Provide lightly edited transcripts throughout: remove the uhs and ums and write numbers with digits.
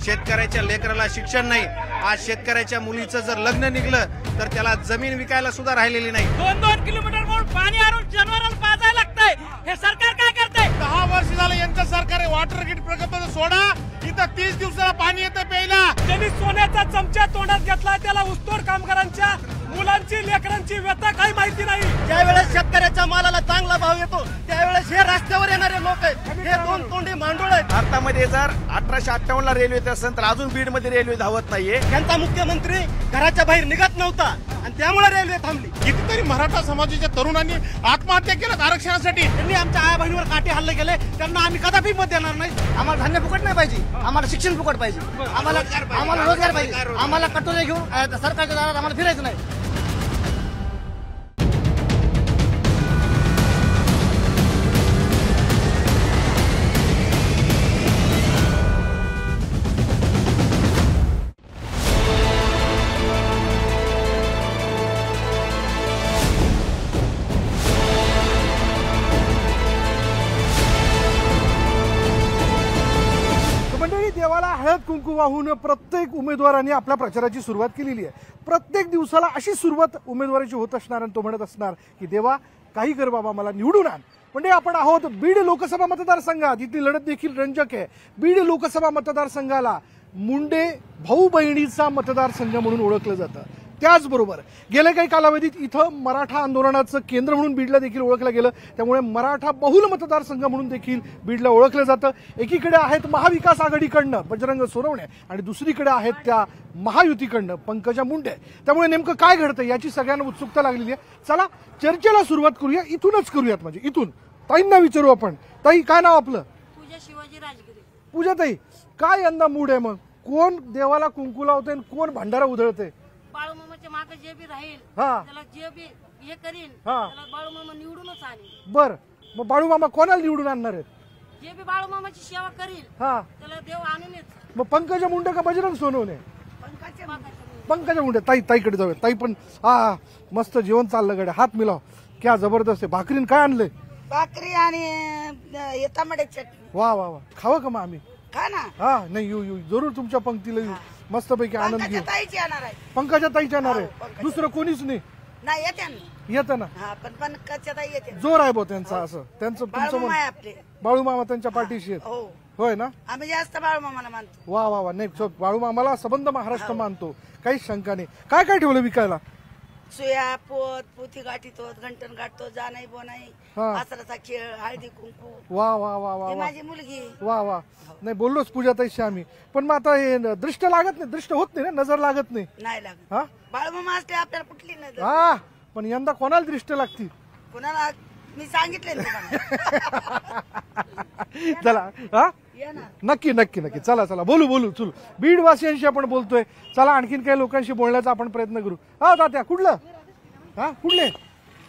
शेतकऱ्याच्या लेकराला शिक्षण नाही। आज शेतकऱ्याच्या मुलीचं जर लग्न निघलं तर त्याला जमीन विकायला सुद्धा राहिलेली नाही। 2-2 किलोमीटर पाणी आणून जनावरांना पाजायला लागतंय। हे सरकार काय करतंय? 10 वर्ष झालं यांचं सरकार वॉटर ग्रिड प्रकल्प सोडा, इथं 30 दिवसाला पाणी येतं प्यायला। त्यांनी सोन्याचा चमचा तोंडात घेतला, त्याला ऊसतोड कामगारांच्या मुलांची लेकरांची व्यथा काही माहिती नाही। ज्यावेळेस शेतकऱ्याच्या मालाला चांगला भाव येतो त्यावेळेस हे रस्त्यावर येणारे लोक आहेत, हे दोन तोंडी मांडोळ आहेत। भारतामध्ये जर 1858 ला रेल्वे असेल तर अजून बीड मध्ये रेल्वे धावत नाहीये। त्यांचा मुख्यमंत्री घराच्या बाहेर निघत नव्हता आणि त्यामुळे रेल्वे थांबली। कितीतरी मराठा समाजाच्या तरुणांनी आत्महत्या केल्या आरक्षणासाठी। त्यांनी आमच्या आया बहिणीवर काटे हल्ले केले, त्यांना आम्ही कदापि मत देणार नाही। आम्हाला धान्य फुकट नाही पाहिजे, आम्हाला शिक्षण फुकट पाहिजे, आम्हाला रोजगार पाहिजे, आम्हाला कटोरे घेऊन सरकारच्या दारात आम्हाला फिरायचं नाही। देवाला हळद कुंकू वाहून प्रत्येक उमेदवाराने आपल्या प्रचाराची सुरुवात केलेली आहे। प्रत्येक दिवसाला अशी सुरुवात उमेदवाराची होत असणार आणि तो म्हणत असणार की देवा काही कर बाबा मला निवडून आण। म्हणजे आपण आहोत बीड लोकसभा मतदारसंघात, इथली लढत देखील रंजक आहे। बीड लोकसभा मतदारसंघाला मुंडे भाऊ बहिणीचा मतदारसंघ म्हणून ओळखलं जातं। त्याचबरोबर गेल्या काही कालावधीत इथं मराठा आंदोलनाचं केंद्र म्हणून बीडला देखील ओळखलं गेलं, त्यामुळे मराठा बहुल मतदारसंघ म्हणून देखील बीडला ओळखलं जातं। एकीकडे आहेत महाविकास आघाडीकडनं बजरंग सोनवणे आणि दुसरीकडे आहेत त्या महायुतीकडनं पंकजा मुंडे। त्यामुळे नेमकं काय घडतं याची सगळ्यांना उत्सुकता लागलेली आहे। चला चर्चेला सुरुवात करूया, इथूनच करूयात। म्हणजे इथून ताईंना विचारू आपण। ताई काय नाव आपलं? पूजा शिवाजी राजगिरी। पूजा ताई, काय यंदा मूड आहे? मग कोण देवाला कुंकू लावते आणि कोण भंडारा उधळते? बाळूमामाच्या मागे जे बी राहील हा त्याला जे बी हे करीन हा. त्याला बाळूमामा निवडूनच आणीन। बर, मग बाळूमामा कोणाला निवडून आणणार आहेत? जे बी बाळूमामाची सेवा करील हा, त्याला देव आणूनच। मग पंकजा मुंडे का बजरंग सोनवणे? पंकजा पंकजा मुंडे। ताईकडे जाऊया। ताई पण हा मस्त जेवण चाललं गड्या, हात मिलाव, क्या जबरदस्त आहे। भाकरीन काय आणलंय? भाकरी आणि टमाट्याची चटणी। वा वा वा, खावं का मग आम्ही? खा ना। हा नाही, येऊ जरूर तुमच्या पंक्तीला येऊ, मस्तपैकी आनंद घेऊ। ताईची येणार आहे। पंकजा ताईच्या येणार आहे, पंकजा. दुसरं कोणीच नाही नाही येते ना। येतं ना? हा पण पंकजच्या ताई येते। जोर आहे बो त्यांचा, असं त्यांचं तुमचं बाळूमामा आहे मन। आपले। बाळूमामा त्यांच्या पाठीशी आहेत, हो होय ना? आम्ही जास्त बाळूमामाला मानतो। वा वा वा, नाही बाळूमामाला सबंध महाराष्ट्र मानतो, काहीच शंका नाही। काय काय ठेवलं विकायला? सुया पोत पोथी गाठीतो, घंटन गाठतो, जानाई बोनाई, हा. आसराचा खेळ, हळदी कुंकू। वा वा वा वा ही वा माझी मुलगी। वा वा, नाही बोललोच पूजा ताईशी आम्ही, पण मग आता हे दृष्ट लागत नाही, दृष्ट होत नाही ना, नजर लागत नाही। नाही लागत। हा बाळूमामा असते आपल्याला कुठली नाही। हा, पण यंदा कोणाला दृष्ट लागती? कुणाला मी सांगितले चला हा, ये ना। नक्की नक्की नक्की, चला चला बोलू चल, बीड वासियांशी आपण बोलतोय। चला आणखीन काही लोकांशी बोलण्याचा आपण प्रयत्न करू। हा तात्या, कुठलं? हा कुठले?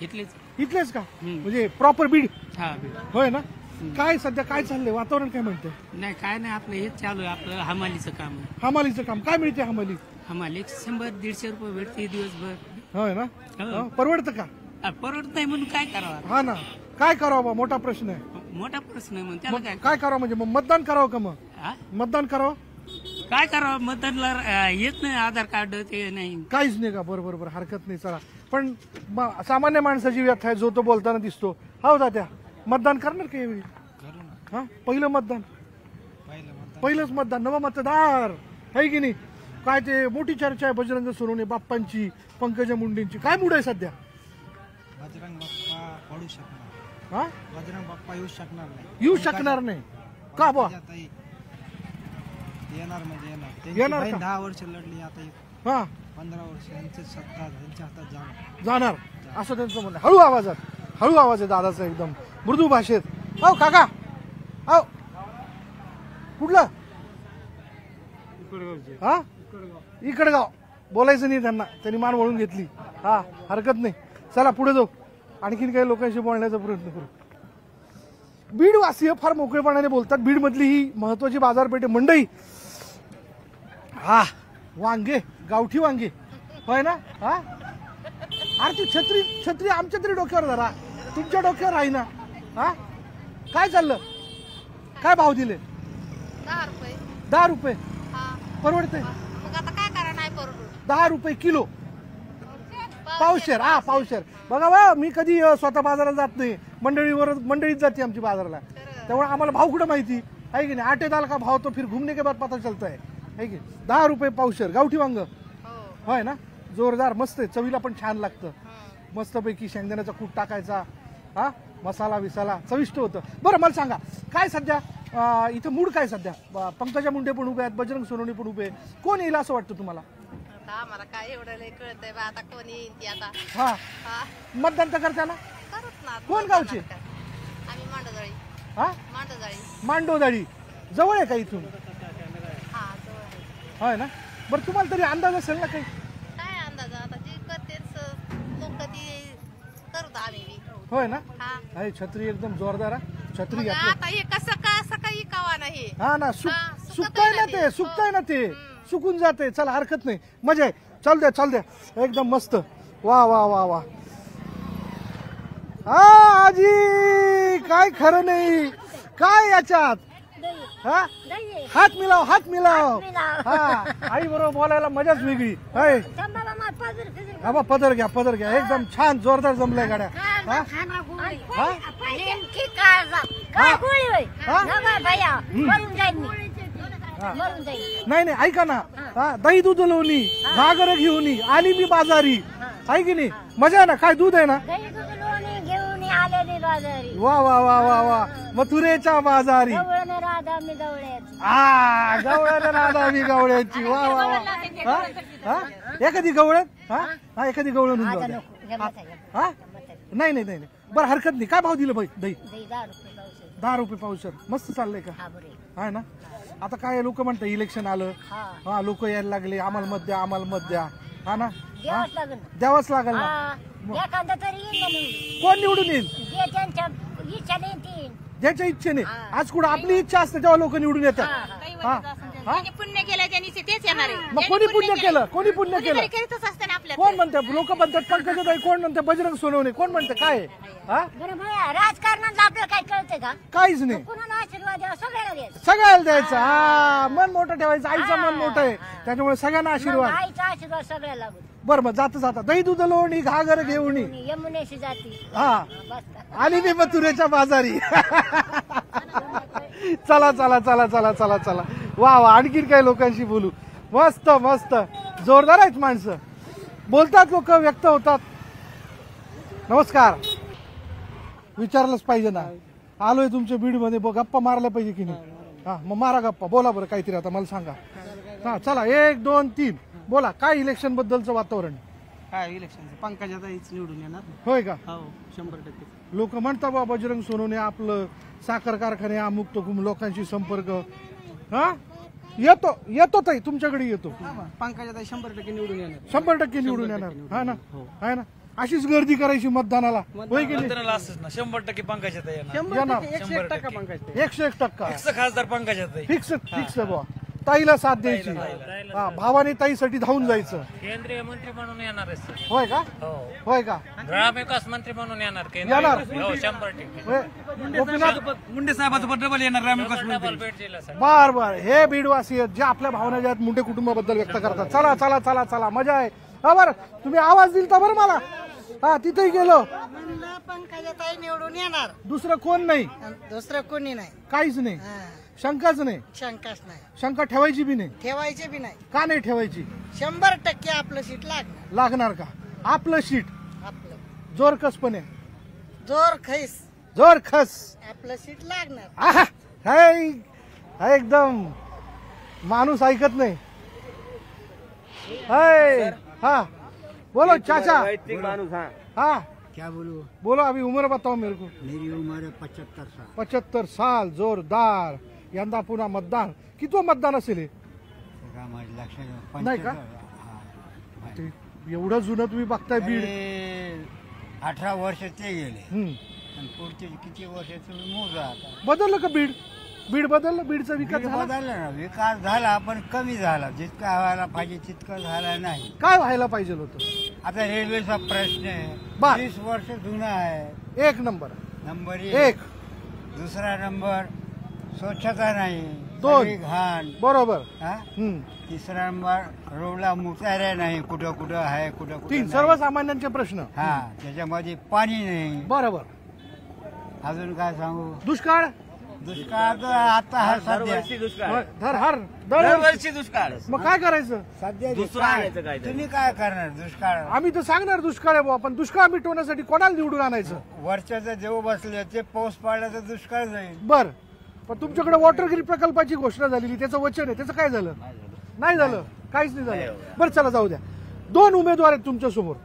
इथलेच का? म्हणजे प्रॉपर बीड? होय ना? काय सध्या काय चाललंय, वातावरण काय म्हणतंय? नाही काय नाही, आपलं हेच चालू आहे, आपलं हमालीचं काम आहे। हमालीचं काम काय मिळते? हमाली 100-150 रुपये भेटते दिवसभर। होय ना? हो. परवडतं का? परवडत नाही म्हणून काय करावं? हा ना, काय करावं बा? मोठा प्रश्न आहे। मोठा प्रश्न आहे, म्हणून त्याला मग काय करावं? म्हणजे मग मतदान करावं का? मग हा? मतदान करावं? काय करावं? मतदानला येत नाही, आधार कार्ड ते नाही, काहीच नाही का? बरोबर, हरकत नाही। चला, पण सामान्य माणसाची व्यथा आहे, जो तो बोलताना दिसतो। हो तात्या, मतदान करणार का यावेळी? हा, पहिलं मतदान, पहिलंच मतदान, नवं मतदार आहे की नाही? काय ते मोठी चर्चा आहे बजरंग सोनवणे बाप्पांची, पंकजा मुंडेंची, काय मूड आहे सध्या? बजरंग बाप्पा पडू शकणार। हा, बजरंग बाप्पा येऊ शकणार नाही। येऊ शकणार नाही का बा? येणार म्हणजे येणार का? 10 वर्ष लढली, आता हा 15 वर्ष यांची सत्ता यांच्या हातात जाणार असं त्यांचं म्हणणं। हळू आवाज आहे दादाचा, एकदम मृदू भाषेत। हो काका, हो कुठलं? हा, इकडगाव। बोलायचं नाही त्यांना, त्यांनी मान वळून घेतली। हा, हरकत नाही, चला पुढे जाऊ, आणखीन काही लोकांशी बोलण्याचा प्रयत्न करू। बीड वासीय फार मोकळेपणाने बोलतात। बीड मधली ही महत्वाची बाजारपेठ मंडई। हा, वांगे, गावठी वांगे, होय ना? हा, अरे ती छत्री आमच्या तरी डोक्यावर धरा, तुमच्या डोक्यावर आहे ना? हा, काय चाललं? काय भाव दिले? 10 रुपये। 10 रुपये? परवडते? मग आता काय करा नाही परवडत. 10 रुपये किलो पावशेर. हा पावशेर. बघा बा, मी कधी स्वतः बाजारात जात नाही, मंडळीत जाते आमची बाजाराला, त्यामुळे आम्हाला भाव कुठं माहिती आहे की नाही. आटे दाल का भाव तो फिर घूमने के बाद पता चलता है की. 10 रुपये पावशेर गावठी वांग होय ना, जोरदार मस्त आहे, चवीला पण छान लागतं. मस्तपैकी शेंगदाण्याचा कूट टाकायचा, हा मसाला विसाला चविष्ट होतं. बरं मला सांगा काय सध्या इथं मूड काय सध्या? पंकजा मुंडे पण उभे आहेत, बजरंग सोनवणे पण उभे, कोण येईल असं वाटतं तुम्हाला? आम्हाला काय एवढं लय कळतंय बा, आता कोण येईल ती आता. हा मतदान तर करता ना? करत ना. कोण गावचे? आम्ही मांडोजाळी. हा मांडोदाळी जवळ आहे का इथून? हा जवळ आहे. होय ना. बरं तुम्हाला तरी अंदाज असेल ना काही? काय अंदाज आता जे करतेच लोक ती करतो आम्ही बी. होय ना. हा आहे छत्री एकदम जोरदार आहे. छत्री मग घातली. आता हे कसं काही कावा नाही. हा ना सुकताय ना ते, सुकताय ना ते, सुकून जाते. चला हरकत नाही, मजा आहे. चाल द्या एकदम मस्त. वा वा वा वा. हा आजी काय खरं नाही काय याच्यात. हा हात मिलाव. हा आई बरोबर बोलायला मजाच वेगळी आहे. हा पदर घ्या एकदम छान जोरदार जमलाय गाड्या. हा नाही ऐका ना, हा दही दूध लोणी घागर घेऊन आली मी बाजारी, आहे की नाही. मजा आहे ना. काय दूध आहे ना. वा वा वा वा वा. मथुरेच्या बाजारी राधा मी गवळ्याची. वा वा वा. एखादी गवळ्यात हा एखादी गवळण हा नाही बरं हरकत नाही. काय भाव दिलं बाई दही? 10 रुपये पावशेर. मस्त चाललंय का? आहे ना. आता काय लोक म्हणतात इलेक्शन आलं, हा लोक यायला लागले, आम्हाला मत द्या. हा ना द्यावंच लागेल ना. कोण निवडून येईल? ज्याच्या इच्छेने. आज कुठं आपली इच्छा असते तेव्हा लोक निवडून येतात. पुण्य केलं त्यांनी तेच येणार आहे. मग कोणी पुण्य केलं? करीतच असते ना आपल्या. कोण म्हणते? लोक म्हणतात पंकजाताई, कोण म्हणते बजरंग सोनवणे, कोण म्हणते काय? राजकारणात आपल्याला काय कळतंय का? काहीच नाही. कुणाला आशीर्वाद द्यावा सगळ्याला द्यायचा. सगळ्याला द्यायचं. हा मन मोठं ठेवायचं. आईचं मन मोठं आहे त्याच्यामुळे सगळ्यांना आशीर्वाद. आईचा आशीर्वाद सगळ्याला लागू. बरं मग जाता दही दूध लोणी घागर घेऊन यमुनेशी जाती. हा आली मी मथुरेच्या बाजारी. चला वा वा. आणखीन काही लोकांशी बोलू. मस्त जोरदार आहेत माणसं, बोलतात लोक, व्यक्त होतात. नमस्कार. विचारलंच पाहिजे ना. आलोय तुमच्या बीड मध्ये, गप्पा मारल्या पाहिजे की नाही. हा मग मारा गप्पा. बोला बरं काहीतरी आता मला सांगा. हा चला 1 2 3 बोला. काय इलेक्शन बद्दलचं वातावरण? काय इलेक्शन पंकजाताईच निवडून येणार. होय का? हो 100%. लोक म्हणतात बा बजरंग सोनवणे आपलं साखर कारखाने अमुक तमुक लोकांशी संपर्क. हा येतो ताई तुमच्याकडे येतो. पंकजाताई 100% निवडून येणार. 100% निवडून येणार. हा ना आहे ना. अशीच गर्दी करायची मतदानाला. होय की नाही? 100% पंकजाताई येणार. 101% पंकजाताई. 101% खासदार पंकजाताई फिक्स बुवा. ताईला साथ द्यायची. हा भावाने ताईसाठी धावून जायचं. केंद्रीय मंत्री म्हणून येणार आहे. होय का? होय का? ग्रामविकास मंत्री म्हणून येणार. येणार. 100%. गोपीनाथ मुंडे साहेबाचं डबल येणार. ग्रामविकास मंत्री. बर हे बीडवासी आहेत जे आपल्या भावना ज्या आहेत मुंडे कुटुंबाबद्दल व्यक्त करतात. चला मजा आहे. हा बरं तुम्ही आवाज दिलता बरं मला. हा तिथेही गेलो. पंकजाताई निवडून येणार. दुसरं कोण नाही. दुसरं कोणी नाही. काहीच नाही. शंकाच नाही. शंकाच नाही. शंका ठेवायची बी नाही. ठेवायचे बी नाही. का नाही ठेवायची? 100% आपलं सीट लागणार. लागणार का? आपलं शीट आपलं जोर कसपणे जोर खस आपलं सीट लागणार. आहा हाय एकदम माणूस ऐकत नाही. हाय हा बोलो चाचा. हाँ क्या बोलूं? बोलो अभी उम्र बताओ मेरे को. मेरी उम्र 75 साल. 75 साल. जोरदार. यंदा पुन्हा मतदान. किती मतदान असेल हे? नाही का? ते एवढं जुनं तुम्ही बघताय बीड. 18 वर्ष ते गेले. पुढचे किती वर्ष तुम्ही मोजा. बदललं का बीड? बीड बदललं. बीडचा विकास झाला. बदलला ना. विकास झाला पण कमी झाला. जितका व्हायला पाहिजे तितकं झाला नाही. काय व्हायला पाहिजे होतं? आता रेल्वेचा प्रश्न आहे. बर. 30 वर्ष जुना आहे. 1 नंबर. नंबर 1. दुसरा नंबर स्वच्छता नाही, दोन. सगळी घाण. बरोबर. हा? हम्म. तिसरा नंबर रोडला मुताऱ्या नाही, कुठं कुठं आहे, कुठं कुठं तीन नाही. सर्वसामान्यांचे प्रश्न. हा, त्याच्यामध्ये पाणी नाही. बरोबर. अजून काय सांगू? दुष्काळ. दुष्काळ तर आता हा सध्या दरवर्षी दुष्काळ. मग काय करायचं? सध्या दुष्काळ. तुम्ही काय करणार दुष्काळ? आम्ही तर सांगणार दुष्काळ आहे बुवा, पण दुष्काळ मिटवण्यासाठी कोणाला निवडून आणायचं? वरच्याचं देव बसले ते पाऊस पडला तर दुष्काळ जाईल. बर, पण तुमच्याकडे वॉटर ग्रीड प्रकल्पाची घोषणा झालेली, त्याचं वचन आहे, त्याचं काय झालं? नाही झालं, काहीच नाही झालं. बरं चला जाऊ द्या. दोन उमेदवार आहेत तुमच्या समोर,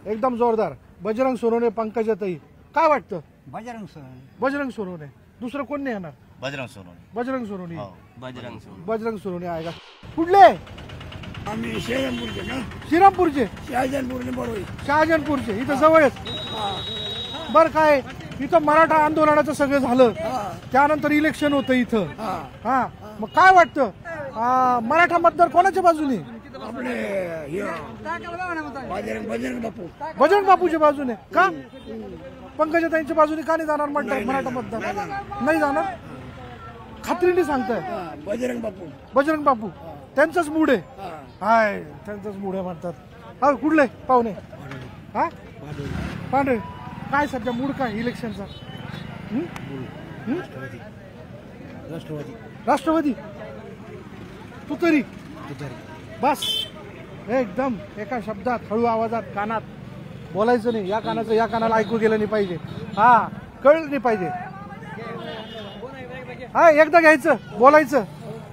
एकदम जोरदार, बजरंग सोनवणे, पंकजाताई. काय वाटतं? बजरंग सोनवणे. बजरंग सोनवणे. दुसरं कोण नाही येणार? बजरंग सोनवणे. बजरंग सोनवणे. बजरंग सोनवणे. बजरंग सोनवणे आहे का? कुठले? आम्ही श्रीरामपूरचे ना. श्रीरामपूरचे. शहाजनपूरचे. इथं जवळच. बर, काय इथं मराठा आंदोलनाचं सगळं झालं, त्यानंतर इलेक्शन होतं इथं. हा, मग काय वाटतं मराठा मतदार कोणाच्या बाजूने? बजरंग बापूच्या बाजूने का? पंकजाताईंच्या बाजूने का नाही जाणार म्हणतात मराठा मतदार? नाही जाणार, खात्रीने सांगताय. बजरंग बापू त्यांचाच मूड आहे. हाय, त्यांचाच मूड आहे म्हणतात. हा, कुठले पाहुणे? हा, पांढरे. काय सध्या मूड काय इलेक्शनचा? राष्ट्रवादी. तू तरी बस एकदम एका शब्दात, हळू आवाजात, कानात बोलायचं नाही. या कानाचं या कानाला ऐकू गेलं नाही पाहिजे. हा, कळलं नाही पाहिजे. हा, एकदा घ्यायचं, बोलायचं.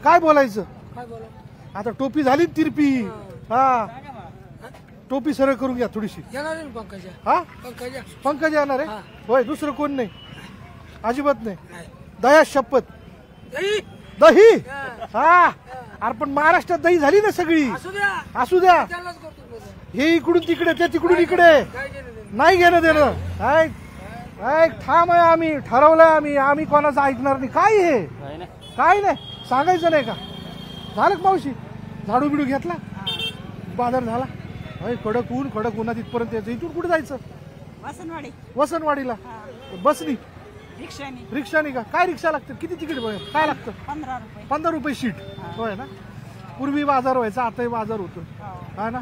काय बोलायचं? आता टोपी झाली तिरपी. हा, टोपी सरळ करून घ्या थोडीशी. हा, पंकज येणार आहे. होय, दुसरं कोण नाही, अजिबात नाही. दया शपथ. दही. हा, अरे पण महाराष्ट्रात दही झाली ना सगळी. असू द्या. हे इकडून तिकडे, ते तिकडून इकडे, नाही घेणं देणं. ठाम आहे आम्ही, ठरवलंय आम्ही कोणाचं ऐकणार नाही. काय हे? काय नाही सांगायचं नाही का? झालं का मावशी? झाडू बिडू घेतला, बाजार झाला. कडक ऊन तिथपर्यंत यायचं. इथून कुठे जायचं? वसनवाडीला. बसनी? रिक्षानी का? काय रिक्षा लागतं? किती तिकीट काय लागतं? 15 रुपये सीट. होय ना. पूर्वी बाजार व्हायचा, आताही बाजार होतो. हा ना.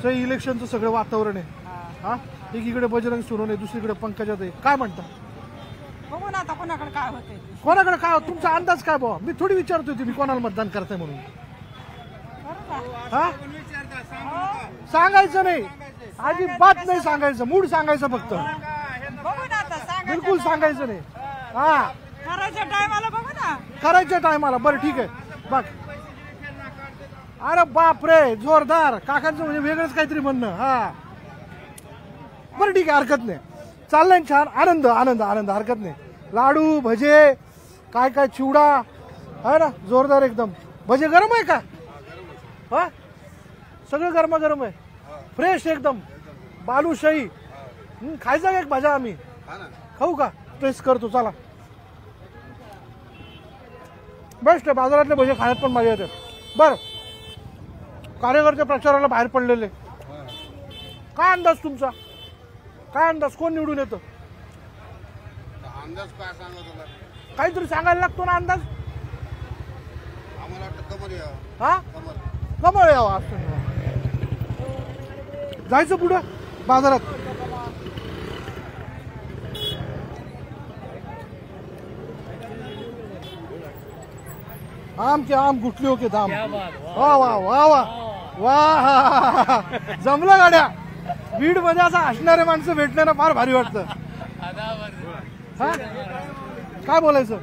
इलेक्शनचं सगळं वातावरण आहे. हा, एकीकडे बजरंग सोनवणे, दुसरीकडे पंकजाताई. काय म्हणता? बघू ना आता कोणाकडे काय होते. कोणाकडे काय? तुमचा अंदाज काय बाबा? मी थोडी विचारतोय तुम्ही कोणाला मतदान करताय म्हणून. हा, सांगायचं नाही, अजिबात नाही सांगायचं. मूड सांगायचं फक्त. बघू ना आता, बिलकुल सांगायचं नाही. हा, करायच्या टायमाला बघू ना. करायच्या टायमाला. बरं ठीक आहे. बघ, अरे बाप रे, जोरदार. काकांचं म्हणजे वेगळंच काहीतरी म्हणणं. हा, बरं ठीक आहे, हरकत नाही. चाललंय छान. आनंद आनंद आनंद, हरकत नाही. लाडू, भजे, काय काय, चिवडा आहे ना, जोरदार एकदम. भजे गरम आहे का? हा, सगळं गरमागरम आहे, फ्रेश एकदम. बालूशाही. खायचा एक भाज्या आम्ही खाऊ का? टेस्ट करतो चला. बेस्ट आहे. बाजारातले भजे खाण्यात पण मजा येते. बरं, कार्यकर्ते प्रचाराला बाहेर पडलेले, काय अंदाज तुमचा? काय अंदाज? कोण निवडून येतं? अंदाज काय सांगा तुला? काहीतरी सांगायला लागतो ना अंदाज. आम्हाला वाटतं कमर यावं. हा, कमळ यावं असं. जायचं पुढं बाजारात. आम के आम, गुटलियों के दाम. वा वा वा वा वा, जमलं गाड्या. बीड मध्ये असं असणारे माणसं भेटण्याला फार भारी वाटतं. हा, काय बोलायचं?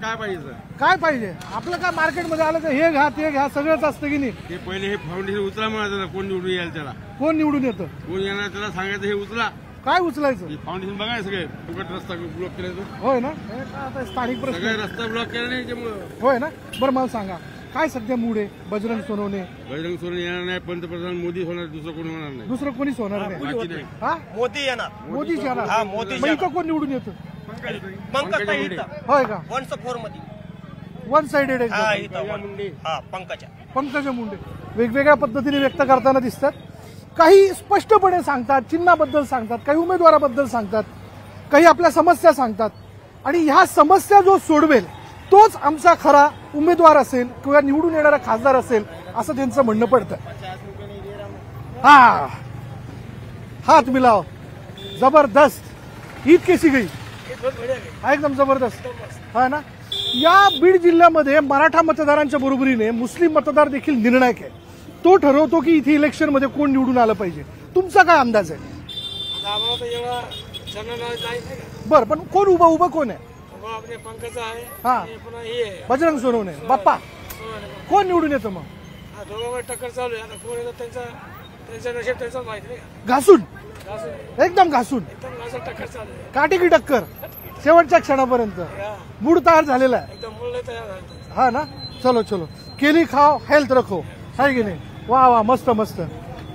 काय पाहिजे? काय पाहिजे आपलं? काय मार्केटमध्ये आलं तर हे घ्या ते घ्या, सगळंच असतं की नाही? ते पहिले हे फाउंडेशन उचला म्हणायचं. कोण निवडून येईल त्याला? कोण निवडून येतं? कोण येणार त्याला सांगायचं हे उचला. काय उचलायचं? फाउंडेशन बघाय सगळे फुकट रस्ता ब्लॉक केला. होय ना. हे काय आता स्थानिक प्रश्न. सगळे रस्ता ब्लॉक केला नाही त्यामुळं. होय ना. बरं मला सांगा, काय सध्या मूड आहे? बजरंग सोनवणे. बजरंग सोनवणे येणार नाही, पंतप्रधान मोदी होणार, दुसरं कोणी होणार नाही. दुसरं कोणीच होणार नाही. हा, मोदी येणार. मोदीच येणार. मग इथं कोण निवडून येतं? होय का? 104 मध्ये वन साइडेड पंकजा मुंडे वेगवेगळ्या पद्धतीने व्यक्त करताना दिसतात. काही स्पष्टपणे सांगतात, चिन्हाबद्दल सांगतात, काही उमेदवाराबद्दल सांगतात, काही आपल्या समस्या सांगतात. आणि ह्या समस्या जो सोडवेल तोच आमचा खरा उमेदवार असेल किंवा निवडून येणारा खासदार असेल असं त्यांचं म्हणणं पडतं. हा हात मिलाव, जबरदस्त. ईद कैसी गई? एकदम जबरदस्त. हा ना. या बीड जिल्ह्यामध्ये मराठा मतदारांच्या बरोबरीने मुस्लिम मतदार देखील निर्णायक आहे. तो ठरवतो की इथे इलेक्शन मध्ये कोण निवडून आलं पाहिजे. तुमचा काय अंदाज आहे? बर, पण कोण उभं कोण आहे? पंकज आहे. हा, बजरंग सोनवणे. बाप्पा कोण निवडून येतं मग? टक्कर चालू आहे. आता कोण येतं त्यांचा नशीब त्यांचा माहिती नाही. घासून, एकदम घासून टक्कर चालू आहे. काटी की टक्कर शेवटच्या क्षणापर्यंत. मूड तयार झालेला आहे. एकदम मूळ तयार आहे. हा ना. चलो चलो, केली खाओ हेल्थ रखो, आहे की नाही? वा वा, मस्त मस्त.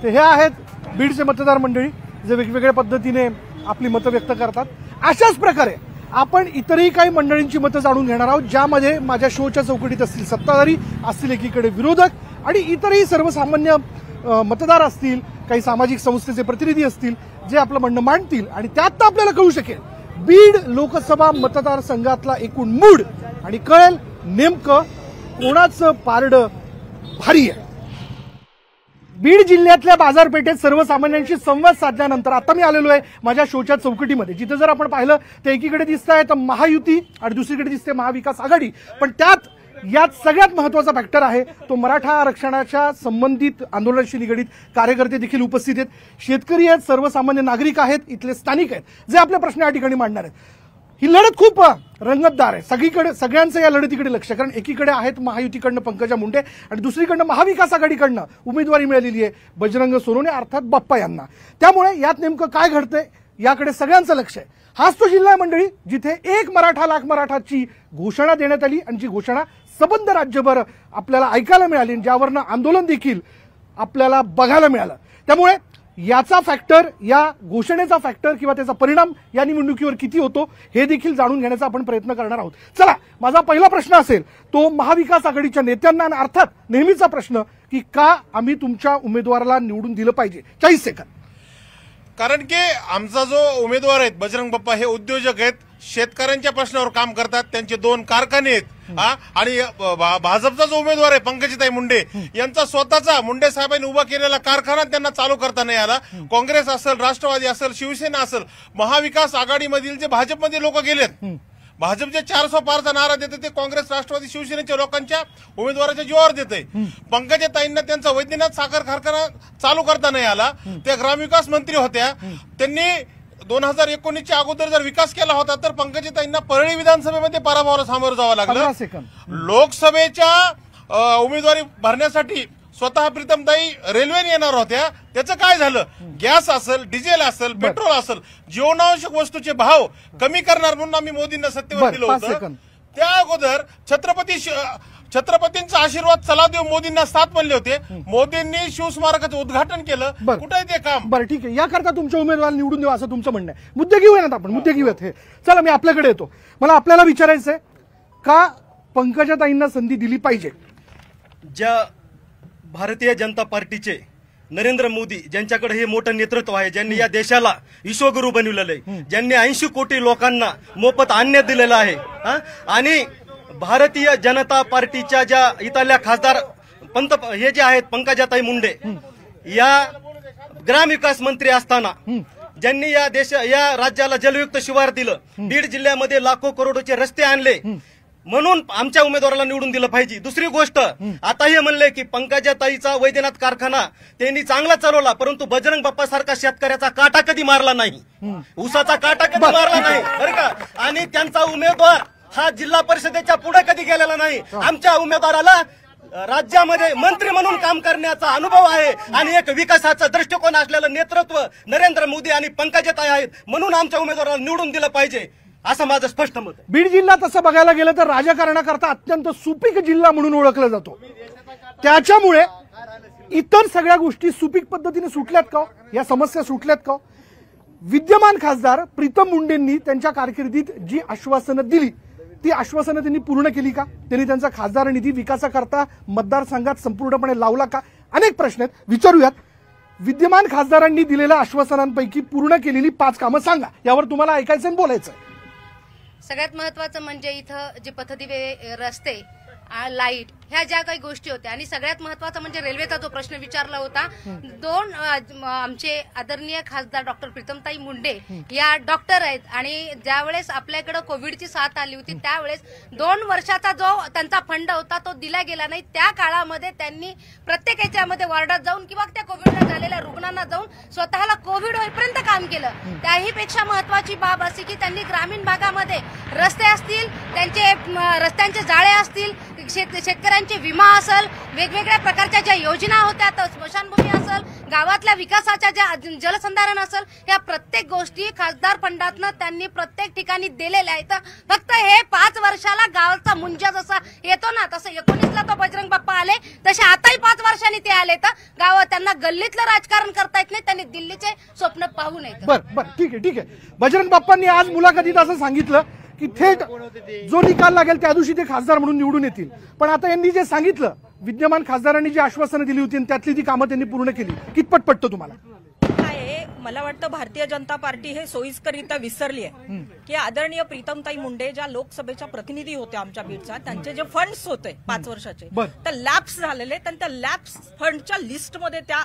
ते हे आहेत बीडचे मतदार मंडळी जे वेगवेगळ्या पद्धतीने आपली मतं व्यक्त करतात. अशाच प्रकारे आपण इतरही काही मंडळींची मतं जाणून घेणार आहोत, ज्यामध्ये माझ्या शोच्या चौकटीत असतील सत्ताधारी, असतील एकीकडे विरोधक आणि इतरही सर्वसामान्य मतदार असतील, काही सामाजिक संस्थेचे प्रतिनिधी असतील, जे आपलं म्हणणं मांडतील आणि त्यात आपल्याला कळू शकेल बीड लोकसभा मतदारसंघातला एकूण मूड आणि कळेल नेमकं कोणाचं पारडं भारी आहे. बीड जिल्ह्यातल्या बाजारपेठेत सर्वसामान्यांशी संवाद साधल्यानंतर आता मी आलेलो आहे माझ्या शोच्या चौकटीमध्ये, जिथे जर आपण पाहिलं तर एकीकडे दिसत आहे तर महायुती आणि दुसरीकडे दिसते महाविकास आघाडी. पण त्यात यात सगळ्यात महत्वाचा फॅक्टर आहे तो मराठा आरक्षणाच्या संबंधित आंदोलनाशी निगडीत कार्यकर्ते देखील उपस्थित आहेत. शेतकरी आहेत, सर्वसामान्य नागरिक आहेत, इथले स्थानिक आहेत, जे आपले प्रश्न या ठिकाणी मांडणार आहेत. ही लढत खूप रंगतदार आहे. सगळीकडे सगळ्यांचं या लढतीकडे लक्ष, कारण एकीकडे आहेत महायुतीकडनं पंकजा मुंडे आणि दुसरीकडनं महाविकास आघाडीकडनं उमेदवारी मिळालेली आहे बजरंग सोनवणे अर्थात बाप्पा यांना. त्यामुळे यात नेमकं काय घडतंय याकडे सगळ्यांचं लक्ष आहे. हाच तो जिल्हा मंडळी जिथे 1 मराठा लाख मराठाची घोषणा देण्यात आली आणि जी घोषणा सबंध राज्यभर आपल्याला ऐकायला मिळाली, ज्यावरनं आंदोलन देखील आपल्याला बघायला मिळालं. त्यामुळे याचा फॅक्टर, या घोषणेचा फॅक्टर किंवा त्याचा परिणाम या निवडणुकीवर किती होतो हे देखील जाणून घेण्याचा आपण प्रयत्न करणार आहोत. चला, माझा पहिला प्रश्न असेल तो महाविकास आघाडीच्या नेत्यांना आणि अर्थात नेहमीचा प्रश्न की का आम्ही तुमच्या उमेदवाराला निवडून दिलं पाहिजे. 40 सेकंद. कारण की आमचा जो उमेदवार आहेत बजरंग बाप्पा हे उद्योजक आहेत, शेतकऱ्यांच्या प्रश्नावर काम करतात, त्यांचे 2 कारखाने आहेत. आणि भाजपचा जो उमेदवार आहे पंकजाताई मुंडे यांचा स्वतःचा मुंडे साहेबांनी उभा केलेला कारखाना त्यांना चालू करता नाही आला. काँग्रेस असेल, राष्ट्रवादी असेल, शिवसेना असेल, महाविकास आघाडीमधील जे भाजपमध्ये लोक गेलेत, भाजप जे 400 पारचा नारा देते ते काँग्रेस, राष्ट्रवादी, शिवसेनेच्या लोकांच्या उमेदवाराच्या जीवावर देते. पंकजाताईंना त्यांचा वैद्यनाथ साखर कारखाना चालू करता नाही आला. त्या ग्रामविकास मंत्री होत्या, त्यांनी 2019च्या अगोदर जर विकास केला होता तर पंकजाताईंना परळी विधानसभेमध्ये पराभवाला सामोरं जावं लागलं. लोकसभेच्या उमेदवारी भरण्यासाठी स्वतः प्रीतमताई रेल्वेने येणार होत्या, त्याचं काय झालं? गॅस असेल, डिझेल असेल, पेट्रोल असेल, जीवनावश्यक वस्तूचे भाव कमी करणार म्हणून आम्ही मोदींना सत्तेवर दिलं होतं. त्या अगोदर छत्रपतींचा आशीर्वाद चला देव मोदींना 7 म्हणले होते. मोदींनी शिवस्मारकाचं उद्घाटन केलं. कुठे ते काम? बरं, ठीक आहे. याकरता तुमच्या उमेदवार निवडून देऊ असं तुमचं म्हणणं आहे. मुद्दे घेऊयात आपण, मुद्दे घेऊयात. हे चला, मी आपल्याकडे येतो. मला आपल्याला विचारायचंय का पंकजाताईंना संधी दिली पाहिजे? ज्या भारतीय जनता पार्टीचे नरेंद्र मोदी ज्यांच्याकडे हे मोठं नेतृत्व आहे, ज्यांनी या देशाला विश्वगुरू बनवलेलं आहे, ज्यांनी 80 कोटी लोकांना मोफत अन्न दिलेलं आहे, आणि भारतीय जनता पार्टीच्या ज्या इथल्या खासदार हे जे आहेत पंकजाताई मुंडे या ग्रामविकास मंत्री असताना ज्यांनी या राज्याला जलयुक्त शिवार दिलं, बीड जिल्ह्यामध्ये लाखो करोडोचे रस्ते आणले, म्हणून आमच्या उमेदवाराला निवडून दिलं पाहिजे. दुसरी गोष्ट, आता हे म्हणले की पंकजाताईचा वैद्यनाथ कारखाना त्यांनी चांगला चालवला, परंतु बजरंग बाप्पा सारखा शेतकऱ्याचा काटा कधी मारला नाही, ऊसाचा काटा कधी मारला नाही बरं का. आणि त्यांचा उमेदवार हा जिल्हा परिषदेच्या पुढे कधी गेलेला नाही. आमच्या उमेदवाराला राज्यामध्ये मंत्री म्हणून काम करण्याचा अनुभव आहे आणि एक विकासाचा दृष्टिकोन असलेलं नेतृत्व नरेंद्र मोदी आणि पंकजाताई आहेत, म्हणून आमच्या उमेदवाराला निवडून दिलं पाहिजे असं माझं स्पष्ट मत आहे. बीड जिल्हा तसं बघायला गेलं तर राजकारणाकरता अत्यंत सुपीक जिल्हा म्हणून ओळखला जातो. त्याच्यामुळे इतर सगळ्या गोष्टी सुपीक पद्धतीने सुटल्यात का? या समस्या सुटल्यात का? विद्यमान खासदार प्रीतम मुंडेंनी त्यांच्या कारकिर्दीत जी आश्वासनं दिली ती आश्वासनं त्यांनी पूर्ण केली का? त्यांनी त्यांचा खासदार निधी विकासाकरता मतदारसंघात संपूर्णपणे लावला का? अनेक प्रश्न आहेत, विचारूयात. विद्यमान खासदारांनी दिलेल्या आश्वासनांपैकी पूर्ण केलेली 5 कामं सांगा. यावर तुम्हाला ऐकायचं आणि बोलायचं. सगळ्यात महत्वाचं म्हणजे इथं जे पथदिवे, रस्ते, लाईट ह्या ज्या काही गोष्टी होत्या आणि सगळ्यात महत्वाचा म्हणजे रेल्वेचा जो प्रश्न विचारला होता, दोन आमचे आदरणीय खासदार डॉक्टर प्रीतमताई मुंडे या डॉक्टर आहेत आणि ज्यावेळेस आपल्याकडे कोविडची साथ आली होती त्यावेळेस 2 वर्षाचा जो त्यांचा फंड होता तो दिला गेला नाही. त्या काळामध्ये त्यांनी प्रत्येक याच्यामध्ये वॉर्डात जाऊन किंवा त्या कोविडला झालेल्या रुग्णांना जाऊन स्वतःला कोविड होईपर्यंत काम केलं. त्याही पेक्षा महत्वाची बाब अशी की त्यांनी ग्रामीण भागामध्ये रस्ते असतील, त्यांचे रस्त्यांचे जाळे असतील, शेतकऱ्यांचे विमा असेल, वेगवेगळ्या प्रकारच्या ज्या योजना होत्या, तर स्मशानभूमी असेल, गावातल्या विकासाच्या ज्या जलसंधारण असेल, या प्रत्येक गोष्टी खासदार फंडातनं त्यांनी प्रत्येक ठिकाणी दिलेल्या आहेत. फक्त हे 5 वर्षाला गावाचा मुंजा जसा येतो ना तसं 19ला तो बजरंग बाप्पा आले, तसे आताही 5 वर्षांनी ते आले. तर गावात त्यांना गल्लीतलं राजकारण करता येत नाही, त्यांनी दिल्लीचे स्वप्न पाहू नये. बरं ठीक आहे. बजरंग बाप्पांनी आज मुलाखतीत असं सांगितलं की थेट जो निकाल लागेल त्या दिवशी ते खासदार म्हणून निवडून येतील. पण आता यांनी जे सांगितलं, विद्यमान खासदारांनी जी आश्वासनं दिली होती त्यातली ती कामं त्यांनी पूर्ण केली, कितपत पटतं तुम्हाला? काय मला वाटतं भारतीय जनता पार्टी हे सोयीस्करित्या विसरली आहे की आदरणीय प्रीतमताई मुंडे ज्या लोकसभेच्या प्रतिनिधी होत्या आमच्या बीडच्या, त्यांचे जे फंड्स होते 5 वर्षाचे तर लॅप्स झालेले, तर त्या लॅप्स फंडच्या लिस्टमध्ये त्या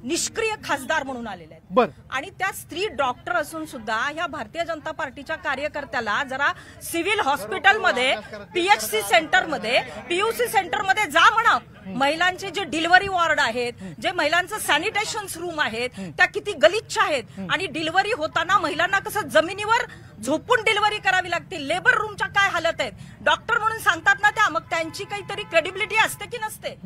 निष्क्रिय खासदार म्हणून आलेले आहेत. आणि त्या स्त्री डॉक्टर असून सुद्धा ह्या भारतीय जनता पार्टीच्या कार्यकर्त्याला जरा सिव्हिल हॉस्पिटलमध्ये, पीएचसी सेंटरमध्ये, पीयूसी सेंटरमध्ये जा म्हणा. महिलांचे जे डिलिव्हरी वॉर्ड आहेत, जे महिलांचं सॅनिटेशन रूम आहेत, त्या किती गलिच्छ आहेत आणि डिलिव्हरी होताना महिलांना कसं जमिनीवर झोपून डिलिव्हरी करावी लागते. लेबर रूमच्या काय हालत आहेत. डॉक्टर म्हणून सांगतात ना त्या, मग त्यांची काहीतरी क्रेडिबिलिटी असते की नसते.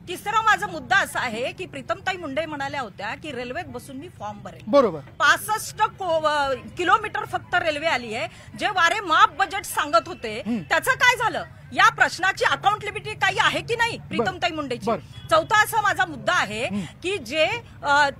तिसरा माझा मुद्दा असा आहे की प्रीतमताई मुंडे म्हणाल्या होत्या की रेल्वेत बसून मी फॉर्म भरेन. बरोबर. 65 किलोमीटर फक्त रेल्वे आली आहे. जे वारे माप बजेट सांगत होते त्याचं काय झालं? या प्रश्नाची अकाउंटेबिलिटी काही आहे की नाही प्रीतमताई मुंडेची? चौथा असा माझा मुद्दा आहे की जे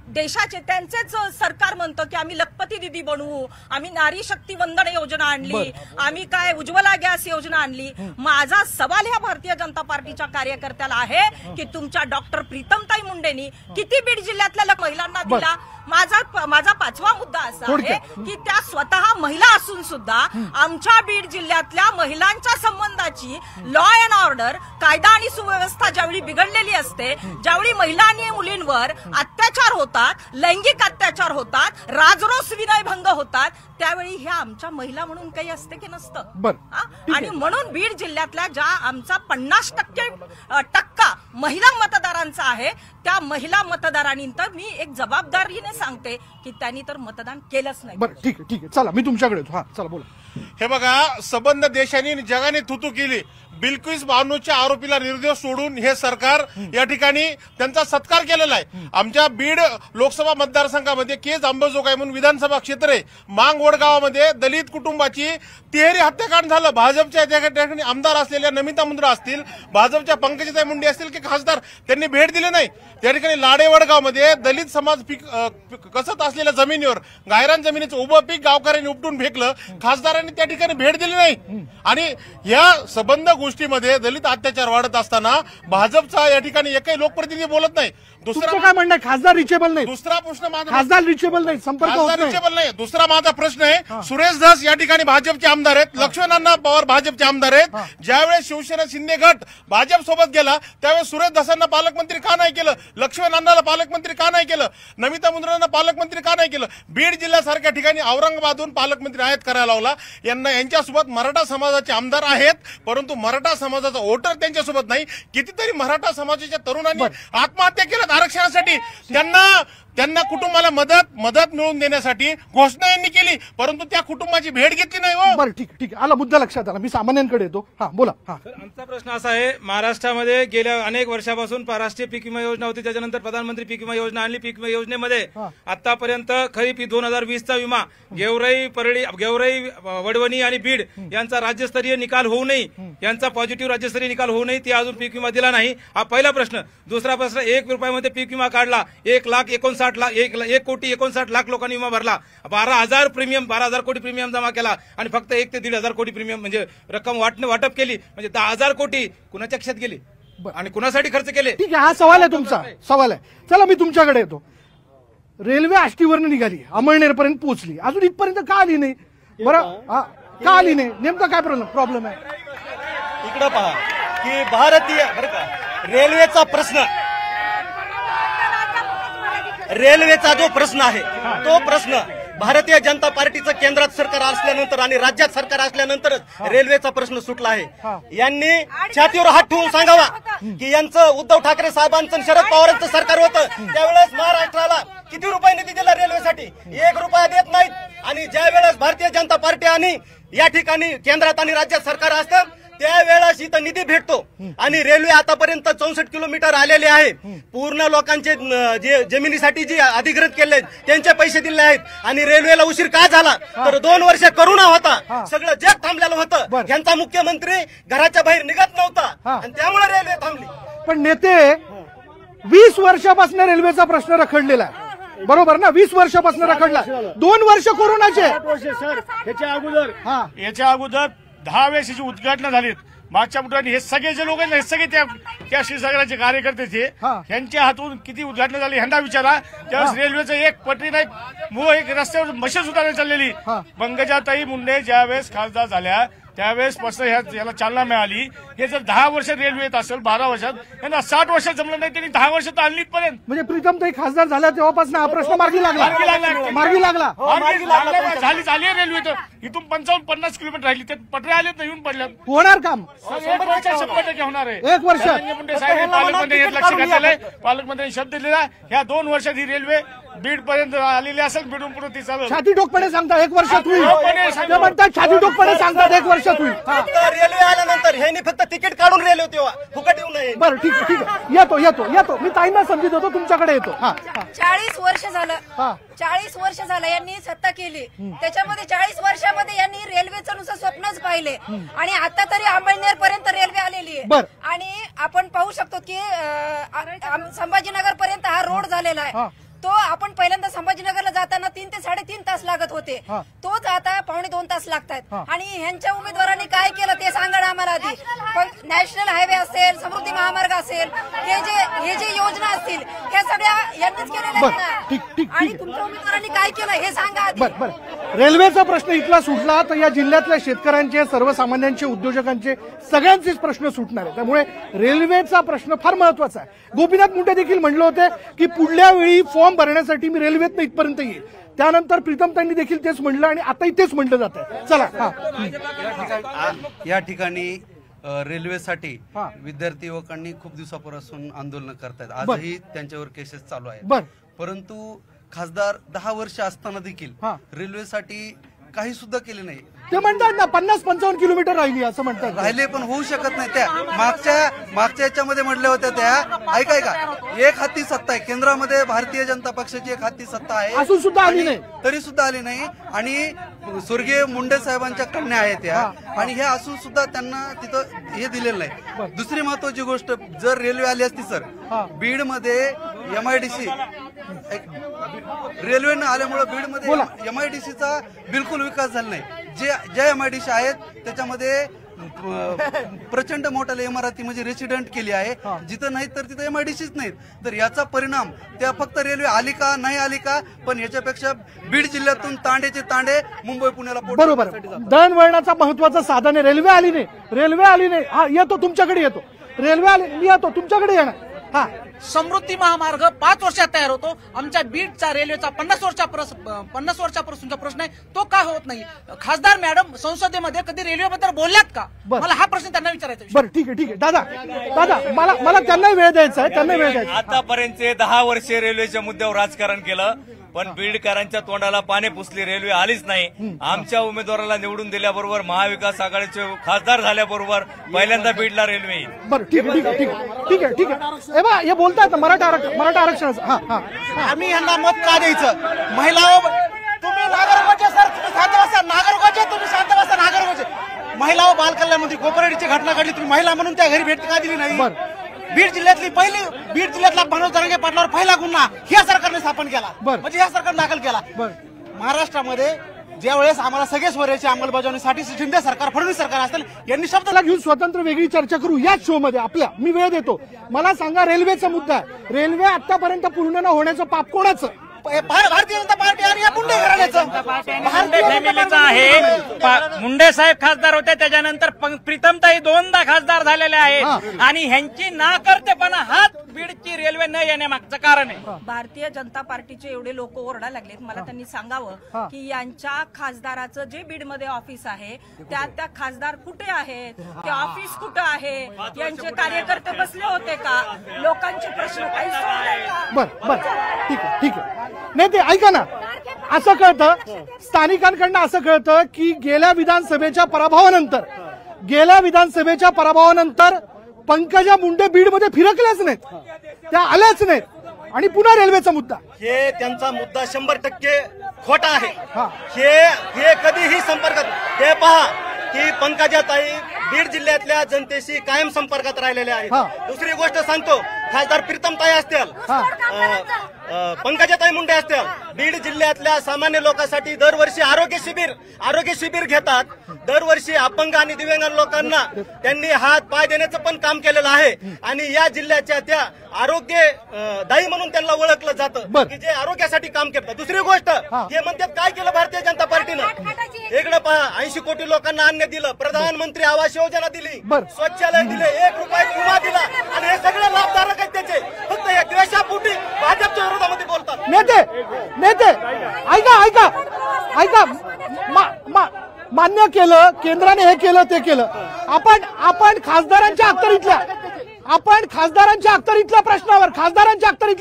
देशाचे त्यांचेच सरकार म्हणतं की आम्ही लखपती दिदी बनवू, आम्ही नारी शक्ती वंदन योजना आणली, आम्ही काय उज्ज्वला गॅस योजना आणली. माझा सवाल ह्या भारतीय जनता पार्टीच्या कार्यकर्त्याला आहे की तुमच्या डॉक्टर प्रीतमताई मुंडेंनी किती बीड जिल्ह्यातल्या महिलांना दिला? माझा 5वा मुद्दा असा आहे की त्या स्वतः महिला असून सुद्धा आमच्या बीड जिल्ह्यातल्या महिलांच्या संबंधाची लॉ अँड ऑर्डर, कायदा आणि सुव्यवस्था ज्यावेळी बिघडलेली असते, ज्यावेळी महिला आणि मुलींवर अत्याचार होतात, लैंगिक अत्याचार होतात, राजरोस विनयभंग होतात, त्यावेळी ह्या आमच्या महिला म्हणून काही असते की नसतं? आणि म्हणून बीड जिल्ह्यातल्या ज्या आमचा 50% महिला मतदारांचा आहे, त्या महिला मतदारांनी तर मी एक जबाबदारीने सांगते की त्यांनी तर मतदान केलंच नाही. बरं ठीक आहे. चला मी तुमच्याकडे येतो. हा चला बोला. हे बघा, संबंध देशांनी जगाने थुतू केली. बिल्किस बानूच्या आरोपीला निर्दोष सोडून हे सरकार या ठिकाणी त्यांचा सत्कार केलेला आहे. आमच्या बीड लोकसभा मतदारसंघामध्ये केज अंबाजोगाई म्हणून विधानसभा क्षेत्र आहे. मांगवड गावामध्ये दलित कुटुंबाची तिहेरी हत्याकांड झालं. भाजपच्या त्या ठिकाणी आमदार असलेल्या नमिता मुंद्रा असतील, भाजपच्या पंकजाताई मुंडे असतील की खासदार, त्यांनी भेट दिली नाही. त्या ठिकाणी लाडेवडगावमध्ये दलित समाज कसत असलेल्या जमिनीवर गायरान जमिनीचं उभं पीक गावकऱ्यांनी उपटून फेकलं. खासदारांनी त्या ठिकाणी भेट दिली नाही. आणि या संबंध गोष्टीमध्ये दलित अत्याचार वाढत असताना भाजपचा या ठिकाणी एकही लोकप्रतिनिधी बोलत नाही. दुसरा काय म्हणणं आहे? खासदार रिचेबल नाही. दुसरा प्रश्न माझा, खासदार रिचेबल नाही, संपर्क होत नाही. रिचेबल नाही. दुसरा माझा प्रश्न आहे, सुरेश धस या ठिकाणी भाजपचे आमदार आहेत, लक्ष्मण पवार भाजपचे आमदार आहेत. ज्यावेळेस शिवसेना शिंदे गट भाजप सोबत गेला त्यावेळेस सुरेश धसांना पालकमंत्री का नाही केलं? लक्ष्मण अण्णाला पालकमंत्री का नाही केलं? नमिता मुंद्रांना पालकमंत्री का नाही केलं? बीड जिल्ह्यासारख्या ठिकाणी औरंगाबादहून पालकमंत्री आयात करायला लावला. यांच्यासोबत मराठा समाजाचे आमदार आहेत, परंतु मराठा समाजाचा वोटर त्यांच्यासोबत नाही. कितीतरी मराठा समाजाच्या तरुणांनी आत्महत्या केल्यात आरक्षणासाठी. त्यांना कुटुंबाला मदत मिळवून देण्यासाठी घोषणा यांनी केली, परंतु त्या कुटुंबाची भेट घेतली नाही. हो बरं ठीक आला मुद्दा लक्षात आला. मी सामान्यांकडे येतो. हा बोला. आमचा प्रश्न असा आहे, महाराष्ट्रामध्ये गेल्या अनेक वर्षापासून राष्ट्रीय पीक विमा योजना होती, त्याच्यानंतर प्रधानमंत्री पीक विमा योजना आणली. पीक विमा योजनेमध्ये आतापर्यंत खरीप 2020चा विमा गेवराई, परळी, वडवणी आणि बीड यांचा राज्यस्तरीय निकाल होऊ नये, यांचा पॉझिटिव्ह राज्यस्तरीय निकाल होऊ नये, ती अजून पीक विमा दिला नाही. हा पहिला प्रश्न. दुसरा प्रश्न, 1 रुपयामध्ये पीक विमा काढला, 1,59,00,000 लोकांनी विमा भरला, 12,000 कोटी प्रीमियम जमा केला आणि फक्त 1 ते 1,500 कोटी प्रीमियम म्हणजे रक्कम वाटप केली, म्हणजे 10,000 कोटी कुणाच्या खिशात गेली आणि कुणासाठी खर्च केले? ठीक आहे, हा सवाल आहे तुमचा. सवाल आहे. चला मी तुमच्याकडे येतो. रेल्वे आष्टीवरनं निघाली, अमळनेरपर्यंत पोहोचली, अजून इथपर्यंत का आली नाही? बरं का आली नाही? नेमका काय प्रॉब्लेम आहे? इकडं पहा की भारतीय बरं का रेल्वेचा जो प्रश्न आहे तो प्रश्न भारतीय जनता पार्टीचं केंद्रात सरकार असल्यानंतर आणि राज्यात सरकार असल्यानंतरच रेल्वेचा प्रश्न सुटला आहे। यांनी छातीवर हात ठेवून सांगावा की यांचं उद्धव ठाकरे साहेबांचं शरद पवारांचं सरकार होतं त्यावेळेस महाराष्ट्राला किती रुपये निधी दिला रेल्वेसाठी? 1 रुपया देत नाहीत। आणि ज्या वेळेस भारतीय जनता पार्टी आणि या ठिकाणी केंद्रात आणि राज्यात सरकार असतं त्यावेळेस इथं निधी भेटतो आणि रेल्वे आतापर्यंत 64 किलोमीटर आलेले आहे। पूर्ण लोकांचे जे जमिनीसाठी जी अधिकृत केले त्यांचे पैसे दिले आहेत आणि रेल्वेला उशीर का झाला तर 2 वर्ष करोना होता, सगळं जग थांबलेलं होतं, यांचा मुख्यमंत्री घराच्या बाहेर निघत नव्हता आणि त्यामुळे रेल्वे थांबली। पण नेते 20 वर्षापासून रेल्वेचा प्रश्न रखडलेला आहे, बरोबर ना? 20 वर्षापासून रखडला, 2 वर्ष कोरोनाचे। याच्या अगोदर 10 वेळेची उद्घाटन झालीत मागच्या बुटाने। हे सगळे जे लोक आहेत हे सगळे त्या क्षीरसागराचे कार्यकर्ते थे, यांच्या हातून किती उद्घाटन झाली ह्यांना विचारा। त्यावेळेस रेल्वेचं एक पटरी नाही, मूळ एक रस्त्यावर मशीन सुद्धा नाही चाललेली। पंकजाताई मुंडे ज्यावेळेस खासदार झाल्या त्यावेळेस पासून याला चालना मिळाली। हे जर 10 वर्ष रेल्वे येत असेल 12 वर्षात, यांना 60 वर्षात जमलं नाही, त्यांनी 10 वर्षात आणली पर्यंत। म्हणजे प्रीतमताई खासदार झाल्या तेव्हापासून हा प्रश्न मार्गी लागला। झाली रेल्वे तर इथून 55-50 किलोमीटर राहिली, त्यात पटऱ्या आल्यात ना, येऊन पडल्यात। होणार काम 100% होणार आहे। 1 वर्ष मुंडे साहेब पालकमंत्री लक्ष घातलेलं आहे, पालकमंत्र्यांनी शब्द दिलेला ह्या 2 वर्षात ही रेल्वे बीड पर्यंत आलेली असेल, बीडून पुढे ती चालू। छाती टोकपणे सांगता 1 वर्षात होईल, ते म्हणतात छाती टोकपणे सांगतात 1 वर्षात होईल। रेल्वे आल्यानंतर ह्यांनी फक्त तिकीट काढून रेल्वे तेव्हा फुकट येऊ नये। बरं ठीक आहे, येतो मी ताईंना समजत होतो, तुमच्याकडे येतो। 40 वर्ष झालं, 40 वर्ष झालं यांनी सत्ता केली, त्याच्यामध्ये 40 वर्षामध्ये यांनी रेल्वेचं नुसतं स्वप्नच पाहिले आणि आता तरी अंबळनेर पर्यंत रेल्वे आलेली आहे। आणि आपण पाहू शकतो की संभाजीनगर पर्यंत हा रोड झालेला आहे। तो आपण पहिल्यांदा संभाजीनगरला जाताना 3 ते 3.5 तास लागत होते, तोच आता 2.25 तास लागतात। आणि ह्यांच्या उमेदवारांनी काय केलं ते सांगा ना आम्हाला आधी। पण नॅशनल हायवे असेल, समृद्धी महामार्ग असेल, हे जे योजना असतील हे सगळ्या यांनीच केलेल्या आहेत आणि तुमच्या उमेदवारांनी काय केलं हे सांगा आधी। बरं, रेल्वेचा प्रश्न इथला सुटला तर या जिल्ह्यातल्या शेतकऱ्यांचे, सर्वसामान्यांचे, उद्योजकांचे सगळ्यांचेच प्रश्न सुटणार आहे। त्यामुळे रेल्वेचा प्रश्न फार महत्वाचा आहे। गोपीनाथ मुंडे देखील म्हणलं होते की पुढल्या वेळी फॉर्म भरण्यासाठी मी रेल्वेतनं इथपर्यंत येईल। त्यानंतर प्रीतमताईंनी देखील तेच म्हणलं आणि आताही तेच म्हटलं जात आहे। चला, या ठिकाणी रेल्वेसाठी विद्यार्थी युवकांनी खूप दिवसापासून आंदोलन करतायत, आजही त्यांच्यावर केसेस चालू आहेत। परंतु खासदार 10 वर्ष असताना देखील रेल्वेसाठी काही सुद्धा केले नाही। ते म्हणतात ना 50-55 किलोमीटर राहिली असं म्हणतात, राहिले पण होऊ शकत नाही। त्या मागच्या याच्यामध्ये म्हटल्या होत्या त्या ऐका एक हाती सत्ता आहे केंद्रामध्ये, भारतीय जनता पक्षाची एक हाती सत्ता आहे, असून सुद्धा आली नाही, तरी सुद्धा आली नाही। आणि स्वर्गीय मुंडे साहेबांच्या कन्या आहेत त्या, आणि हे असून सुद्धा त्यांना तिथं हे दिलेलं नाही। दुसरी महत्वाची गोष्ट, जर रेल्वे आली असती सर बीड मध्ये MIDC रेल्वे न आल्यामुळे बीडमध्ये MIDCचा बिलकुल विकास झाला नाही। ज्या MIDC आहेत त्याच्यामध्ये प्रचंड मोठ्या इमारती म्हणजे रेसिडेंट केली आहे, जिथं नाही तर तिथं MIDCच नाहीत। तर याचा परिणाम त्या फक्त रेल्वे आली का नाही आली का, पण याच्यापेक्षा बीड जिल्ह्यातून तांडेचे तांडे मुंबई पुण्याला बरोबर दळणवळणाचा महत्वाचं साधन आहे। रेल्वे आली नाही, हा येतो तुमच्याकडे, येतो रेल्वे आली, मी येतो तुमच्याकडे येणार। हा, समृद्धी महामार्ग 5 वर्षात तयार होतो, आमच्या बीडचा रेल्वेचा 50 वर्षापासूनचा प्रश्न आहे, तो का होत नाही? खासदार मॅडम संसदेमध्ये कधी रेल्वेबद्दल बोलल्यात का? मला हा प्रश्न त्यांना विचारायचा आहे। बरं ठीक आहे दादा मला त्यांना वेळ द्यायचा आहे, आतापर्यंत 10 वर्षे रेल्वेच्या मुद्द्यावर राजकारण केलं, पण बीडकरांच्या तोंडाला पाने पुसली, रेल्वे आलीच नाही। आमच्या उमेदवाराला निवडून दिल्याबरोबर महाविकास आघाडीचे खासदार झाल्याबरोबर पहिल्यांदा बीडला रेल्वे येईल। बरं ठीक आहे। हे बोलतात मराठा आरक्षणाचं, आम्ही ह्यांना मत का द्यायचं? महिला तुम्ही नागरिकाचे सर, तुम्ही शांत बसा, नागरिकाचे महिला व बाल कल्याण मंत्री कोपरेडीची घटना घडली, तुम्ही महिला म्हणून त्या घरी भेट का दिली नाही? बीड जिल्ह्यातला मनोज जरांगे पाटलावर पहिला गुन्हा ह्या सरकारने स्थापन केला, म्हणजे ह्या सरकारने दाखल केला। महाराष्ट्रामध्ये ज्या वेळेस आम्हाला सगळे स्वराज्याची अंमलबजावणीसाठी शिंदे सरकार, फडणवीस सरकार असतील, यांनी शब्दाला घेऊन स्वतंत्र वेगळी चर्चा करू याच शो मध्ये आपल्या। मी वेळ देतो, मला सांगा रेल्वेचा मुद्दा आहे, रेल्वे आतापर्यंत पूर्ण न होण्याचं पाप कोणाचं? भारतीय जनता पार्टी आणि या मुंडे घराण्याचं मुंडे फॅमिलीचा आहे. मुंडे साहेब खासदार होते, त्याच्यानंतर प्रीतमताई 2दा खासदार झालेल्या आहेत आणि ह्यांची नाकर्तेपणा हात बीडची रेल्वे न येण्यामागचं कारण आहे. भारतीय जनता पार्टीचे एवढे लोक ओरडायला लागलेत, मला त्यांनी सांगावं की यांच्या खासदाराचं जे बीडमध्ये ऑफिस आहे त्या खासदार कुठे आहेत, ते ऑफिस कुठं आहे, यांचे कार्यकर्ते बसले होते का, लोकांचे प्रश्न काही सोडले का? बर ठीक आहे नाही ते ऐका ना, असं कळतं स्थानिकांकडनं, असं कळतं की गेल्या विधानसभेच्या पराभवानंतर पंकजा मुंडे बीडमध्ये फिरकल्याच नाहीत, त्या आल्याच नाहीत आणि पुन्हा रेल्वेचा मुद्दा. हे त्यांचा मुद्दा 100% खोटा आहे. हे कधीही संपर्कात, हे पहा की पंकजाताई बीड जिल्ह्यातल्या जनतेशी कायम संपर्कात राहिलेल्या आहेत. दुसरी गोष्ट सांगतो, खासदार प्रीतमताई असतील, पंकजाताई मुंडे असतील, बीड जिल्ह्यातल्या सामान्य लोकांसाठी दरवर्षी आरोग्य शिबिर घेतात. दरवर्षी अपंग आणि दिव्यांग लोकांना त्यांनी हात पाय देण्याचं पण काम केलेलं आहे आणि या जिल्ह्याच्या त्या आरोग्यदायी म्हणून त्यांना ओळखलं जातं की जे आरोग्यासाठी काम करतात. दुसरी गोष्ट, हे म्हणतात काय केलं भारतीय जनता पार्टीनं, इकडे पहा 80 कोटी लोकांना अन्न दिलं, प्रधानमंत्री आवास योजना दिली, शौचालय दिले, 1 रुपयात विमा दिला आणि हे सगळे लाभधारक आहेत त्याचे. फक्त या द्वेषापोटी भाजपच्या विरोधामध्ये बोलतात. नेते ऐका मान्य केलं, केंद्राने हे केलं ते केलं. आपण खासदारांच्या अखत्यारीतल्या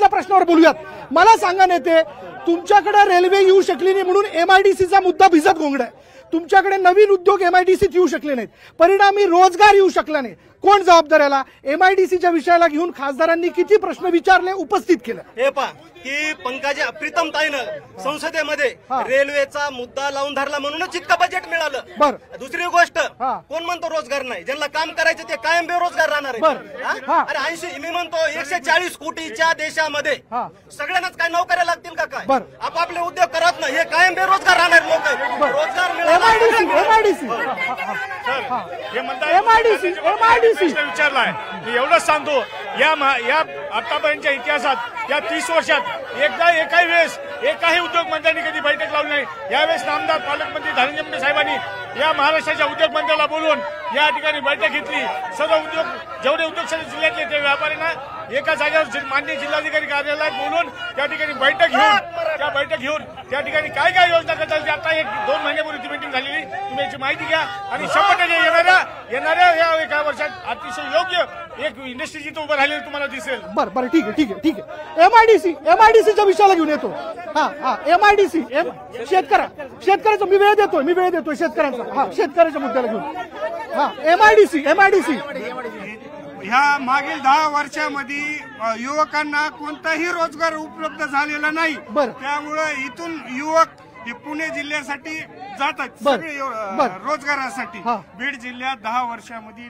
प्रश्नावर बोलूयात. मला सांगा नेते, तुमच्याकडे रेल्वे येऊ शकली नाही म्हणून MIDCचा मुद्दा भिजत घोंगडाय. तुमच्याकडे नवीन उद्योग MIDCत येऊ शकले नाहीत, परिणामी रोजगार येऊ शकला नाही. कोण जबाबदार याला? MIDCच्या विषयाला घेऊन खासदारांनी किती प्रश्न विचारले, उपस्थित केलं. हे पहा की पंकजा प्रीतमताईनं संसदेमध्ये रेल्वेचा मुद्दा लावून धरला म्हणूनच इतकं बजेट मिळालं. दुसरी गोष्ट, कोण म्हणतो रोजगार नाही, ज्यांना काम करायचं ते कायम बेरोजगार राहणार आहे. अरे 80 मी म्हणतो 140 कोटीच्या देशामध्ये सगळ्यांनाच काय नोकऱ्या लागतील का? काय आपापले उद्योग करत नाही, हे कायम बेरोजगार राहणार लोक आहेत. रोजगार MIDC विचारलाय. मी एवढंच सांगतो, या आतापर्यंतच्या इतिहासात या 30 वर्षात एकाही वेळेस एकाही उद्योग मंत्र्यांनी कधी बैठक लावली नाही. यावेळेस नामदार पालकमंत्री धनंजय मुंडे साहेबांनी या महाराष्ट्राच्या उद्योग मंत्र्याला बोलवून या ठिकाणी बैठक घेतली. सर्व जेवढे उद्योग जिल्ह्यातले ते व्यापाऱ्यांना एका जागेवर माननीय जिल्हाधिकारी कार्यालयात बोलून त्या ठिकाणी बैठक घेऊन त्या ठिकाणी काय काय योजना करतात आता 1-2 महिन्यापूर्वी मीटिंग झालेली, तुम्ही याची माहिती घ्या आणि 100% येणाऱ्या या एका वर्षात अतिशय योग्य एक इंडस्ट्री जिथं उभं राहिलेली तुम्हाला दिसेल. बरं ठीक आहे. MIDCच्या विषयाला घेऊन येतो. MIDC शेतकऱ्याचा मी वेळ देतोय शेतकऱ्यांचा. शेतकऱ्याच्या मुद्द्याला घेऊन MIDC ह्या मागील 10 वर्षामध्ये युवकांना कोणताही रोजगार उपलब्ध झालेला नाही. त्यामुळे इथून युवक हे पुणे जिल्ह्यासाठी जातात सगळे रोजगारासाठी. बीड जिल्ह्यात 10 वर्षामध्ये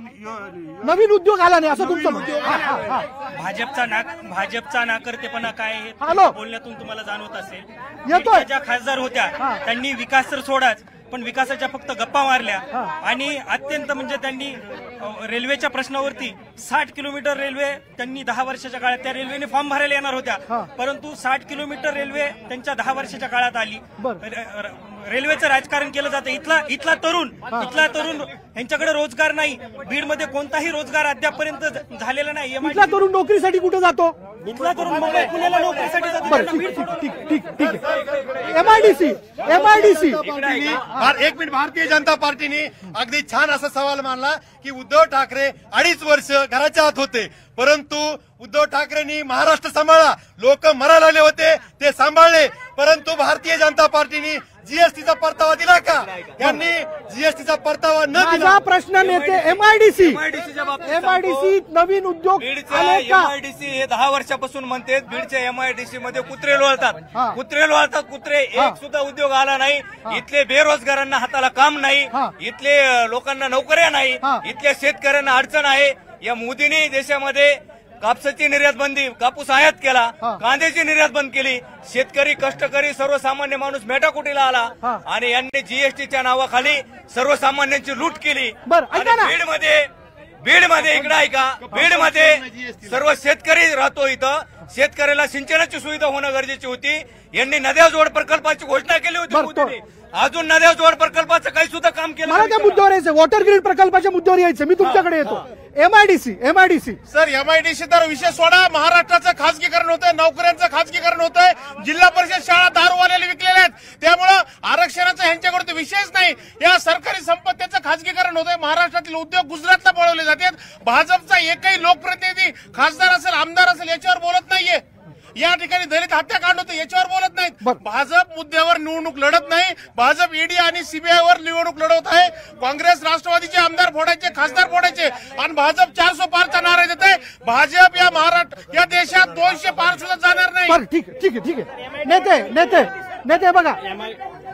नवीन उद्योग आला नाही असं तुमचं. भाजपचा नाकर्तेपणा काय आहे बोलण्यातून तुम्हाला जाणवत असेल. ज्या खासदार होत्या त्यांनी विकास तर सोडाच, पण विकासाच्या फक्त गप्पा मारल्या आणि अत्यंत म्हणजे त्यांनी रेल्वेच्या प्रश्नावरती 60 किलोमीटर रेल्वे त्यांनी 10 वर्षाच्या काळात त्या रेल्वेने फॉर्म भरायला येणार होत्या, परंतु 60 किलोमीटर रेल्वे त्यांच्या 10 वर्षाच्या काळात आली. रेल्वेचं राजकारण केलं जातं. इथला तरुण यांच्याकडे रोजगार नाही. बीडमध्ये कोणताही रोजगार अद्यापपर्यंत झालेला नाही. इथला तरुण नोकरीसाठी कुठे जातो? इथला तरुण मुंबई पुण्याला नोकरीसाठी जातो. ठीक MIDC एक मिनिट. भारतीय जनता पार्टीने अगदी छान असा सवाल मांडला की उद्धव ठाकरे 2.5 वर्ष घराच्या आत होते, परंतु उद्धव ठाकरेंनी महाराष्ट्र सांभाळला. लोक मरायला आले होते ते सांभाळले, परंतु भारतीय जनता पार्टीने जीएसटीचा परतावा दिला का? यांनी जीएसटीचा परतावा न दिला. माझा प्रश्न नेते MIDC नवीन उद्योग बीडच्या MIDC हे 10 वर्षापासून म्हणते. बीडच्या MIDC मध्ये कुत्रे लोळतात. एक सुद्धा उद्योग आला नाही. इथले बेरोजगारांना हाताला काम नाही, इथले लोकांना नोकऱ्या नाही, इथल्या शेतकऱ्यांना अडचण आहे. या मोदींनी देशामध्ये कापसाची निर्यात बंदी, कापूस आयात केला, कांद्याची निर्यात बंद केली. शेतकरी, कष्टकरी, सर्वसामान्य माणूस मेटाकुटीला आला आणि यांनी जीएसटीच्या नावाखाली सर्वसामान्यांची लूट केली. बीडमध्ये इकडे आहे का, बीडमध्ये सर्व शेतकरी राहतो. इथं शेतकऱ्याला सिंचनाची सुविधा होणं गरजेची होती. यांनी नद्या जोड प्रकल्पाची घोषणा केली होती मोदींनी. अजून नद्या जोड प्रकल्पाचं काही सुद्धा काम केलं मला त्या मुद्द्यावर यायचं, वॉटर ग्रीड प्रकल्पाच्या मुद्द्यावर यायचं. मी तुमच्याकडे येतो. एमआयडीसी सर, एमआयडीसी तर विषय सोडा. महाराष्ट्राचं खासगीकरण होतंय, नोकऱ्यांचं खासगीकरण होतंय, जिल्हा परिषद शाळा दारूवाल्याला विकलेल्या आहेत. त्यामुळं आरक्षणाचा ह्यांच्याकडे विषयच नाही. या सरकारी संपत्तीचं खासगीकरण होतंय. महाराष्ट्रातील उद्योग गुजरातला पळवले जातात. भाजपचा एकही लोकप्रतिनिधी, खासदार असेल, आमदार असेल, याच्यावर बोलत नाहीये. या ठिकाणी दलित हत्याकांड होतं, याच्यावर बोलत नाहीत. भाजप मुद्द्यावर निवडणूक लढत नाही. भाजप ईडी आणि सीबीआयवर निवडणूक लढवत आहे. काँग्रेस राष्ट्रवादीचे आमदार फोडायचे, खासदार फोडायचे आणि भाजप 400 पारचा नारा देत आहे. भाजप या महाराष्ट्र या देशात 200 पार सुद्धा जाणार नाही. ठीक आहे. नेते बघा,